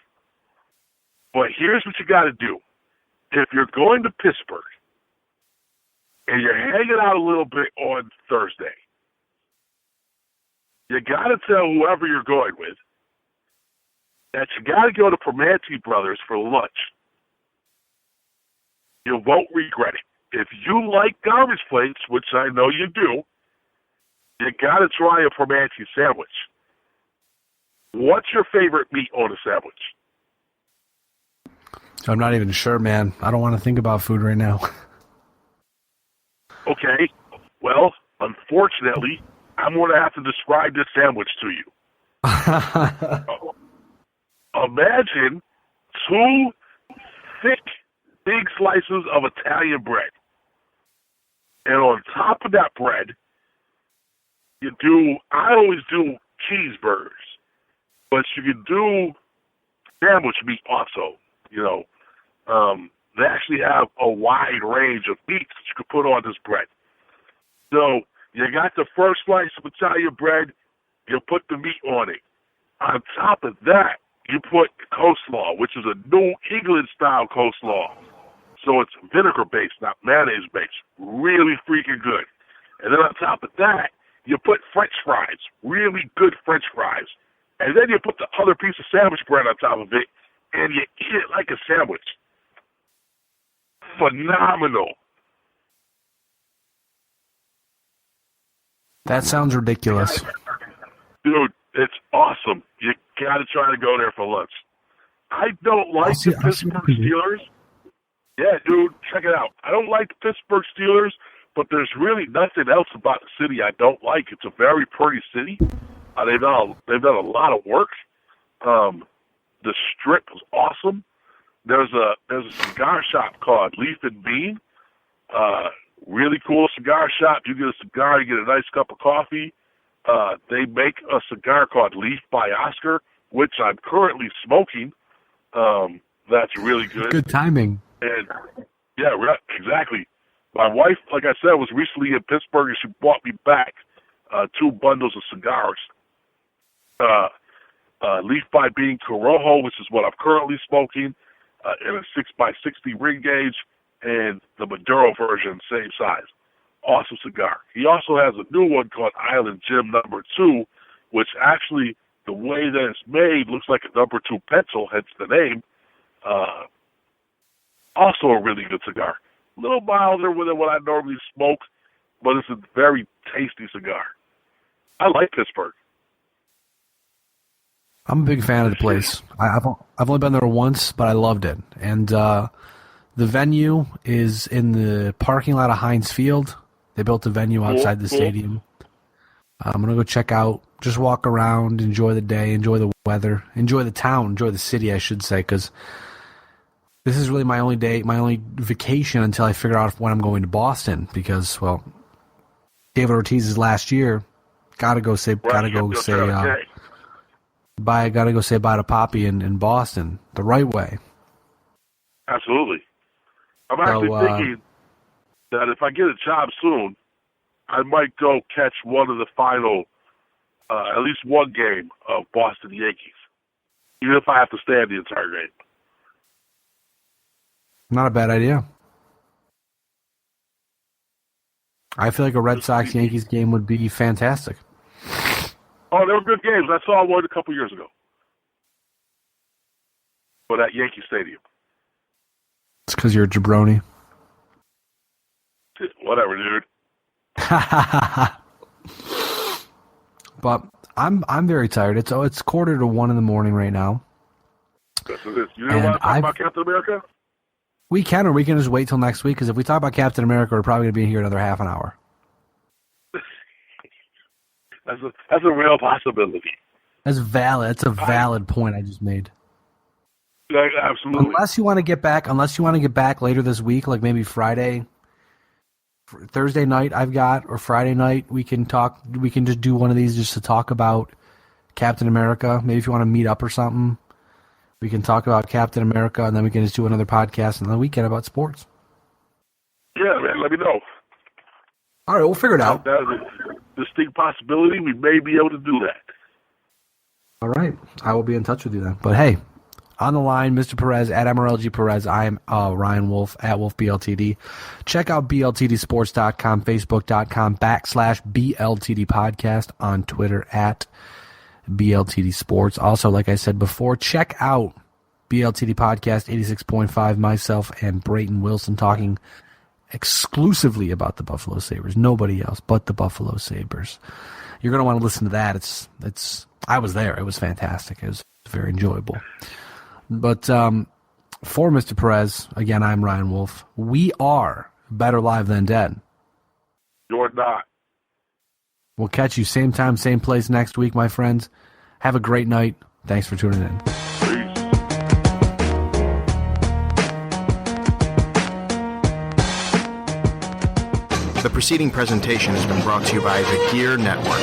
But here's what you got to do. if you're going to Pittsburgh and you're hanging out a little bit on Thursday, you got to tell whoever you're going with that you got to go to Primanti Brothers for lunch. You won't regret it. If you like garbage plates, which I know you do, you got to try a Primanti sandwich. What's your favorite meat on a sandwich? I'm not even sure, man. I don't want to think about food right now. Okay. Well, unfortunately, I'm going to have to describe this sandwich to you. Imagine two thick, big slices of Italian bread. And on top of that bread, I always do cheeseburgers. But you can do sandwich meat also. They actually have a wide range of meats that you can put on this bread. So you got the first slice of Italian bread, you put the meat on it. On top of that, you put coleslaw, which is a New England-style coleslaw. So it's vinegar-based, not mayonnaise-based. Really freaking good. And then on top of that, you put French fries, really good French fries. And then you put the other piece of sandwich bread on top of it, and you eat it like a sandwich. Phenomenal. That sounds ridiculous. Dude, it's awesome. You got to try to go there for lunch. I don't like the Pittsburgh Steelers. Yeah, dude, check it out. I don't like the Pittsburgh Steelers, but there's really nothing else about the city I don't like. It's a very pretty city. They've done a lot of work. The strip is awesome. There's a cigar shop called Leaf and Bean. Really cool cigar shop. You get a cigar, you get a nice cup of coffee. They make a cigar called Leaf by Oscar, which I'm currently smoking. That's really good. Good timing. And yeah, exactly. My wife, like I said, was recently in Pittsburgh, and she brought me back 2 bundles of cigars. Leaf by Bean Corojo, which is what I'm currently smoking, in a 6x60 ring gauge, and the Maduro version, same size. Awesome cigar. He also has a new one called Island Jim No. 2, which actually, the way that it's made, looks like a No. 2 pencil, hence the name. Also a really good cigar. A little milder than what I normally smoke, but it's a very tasty cigar. I like Pittsburgh. I'm a big fan of the place. I've only been there once, but I loved it. And the venue is in the parking lot of Heinz Field. They built a venue outside the stadium. I'm going to go check out, just walk around, enjoy the day, enjoy the weather, enjoy the town, enjoy the city, I should say, because this is really my only vacation until I figure out when I'm going to Boston. Because, well, David Ortiz's last year, gotta go say bye to Poppy in Boston the right way. Absolutely. I'm actually thinking that if I get a job soon, I might go catch one of the final, at least one game of Boston Yankees, even if I have to stand the entire game. Not a bad idea. I feel like a Red Sox-Yankees game would be fantastic. Oh, they were good games. I saw one a couple years ago. For that Yankee Stadium. It's because you're a jabroni. Whatever, dude. But I'm very tired. It's 1:45 in the morning right now. Yes, it is. You didn't want to talk about Captain America? We can, or we can just wait till next week, because if we talk about Captain America, we're probably going to be here another half an hour. That's a real possibility. That's valid. That's a valid point I just made. Yeah, absolutely. Unless you want to get back later this week, like maybe Thursday night or Friday night, we can talk. We can just do one of these just to talk about Captain America. Maybe if you want to meet up or something, we can talk about Captain America, and then we can just do another podcast on the weekend about sports. Yeah, man, let me know. All right, we'll figure it out. That is a distinct possibility. We may be able to do that. All right. I will be in touch with you then. But hey, On the line, Mr. Perez at MRLG Perez. I am Ryan Wolf at WolfBLTD. Check out BLTDsports.com, Facebook.com/BLTD Podcast, on Twitter at BLTD Sports. Also, like I said before, check out BLTD Podcast 86.5, myself and Brayton Wilson talking exclusively about the Buffalo Sabres. Nobody else but the Buffalo Sabres. You're going to want to listen to that. It's. I was there. It was fantastic. It was very enjoyable. But for Mr. Perez, again, I'm Ryan Wolf. We are Better Live Than Dead. You're not. We'll catch you same time, same place next week, my friends. Have a great night. Thanks for tuning in. The preceding presentation has been brought to you by the Gear Network.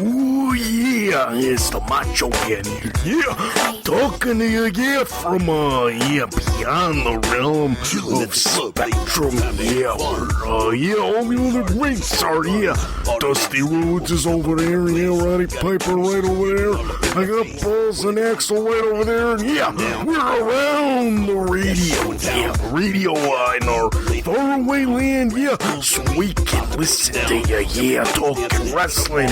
Ooh, yeah, it's the Macho Man here. Yeah, talking to you, from, beyond the realm of spectrum. Yeah, all the other greats are, Dusty Rhodes is over there, Roddy Piper right over there. I got Balls and Axel right over there, and we're around the radio. Radio in our faraway land, so we can listen to you, talking wrestling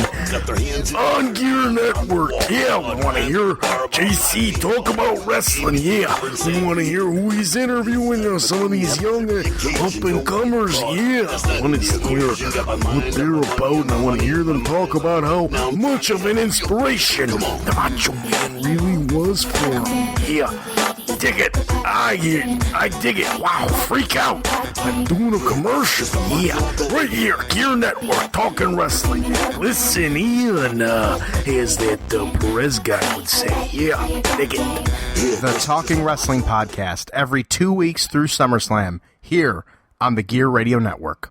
on Gear Network. We want to hear JC talk about wrestling. We want to hear who he's interviewing, some of these young up-and-comers. I want to hear what they're about, and I want to hear them talk about how much of an inspiration the Macho Man really was for them. Dig it. I dig it. Wow, freak out. I'm doing a commercial. Right here, Gear Network, talking wrestling. Listen in, as that Perez guy would say. Dig it. The Talking Wrestling Podcast, every 2 weeks through SummerSlam, here on the Gear Radio Network.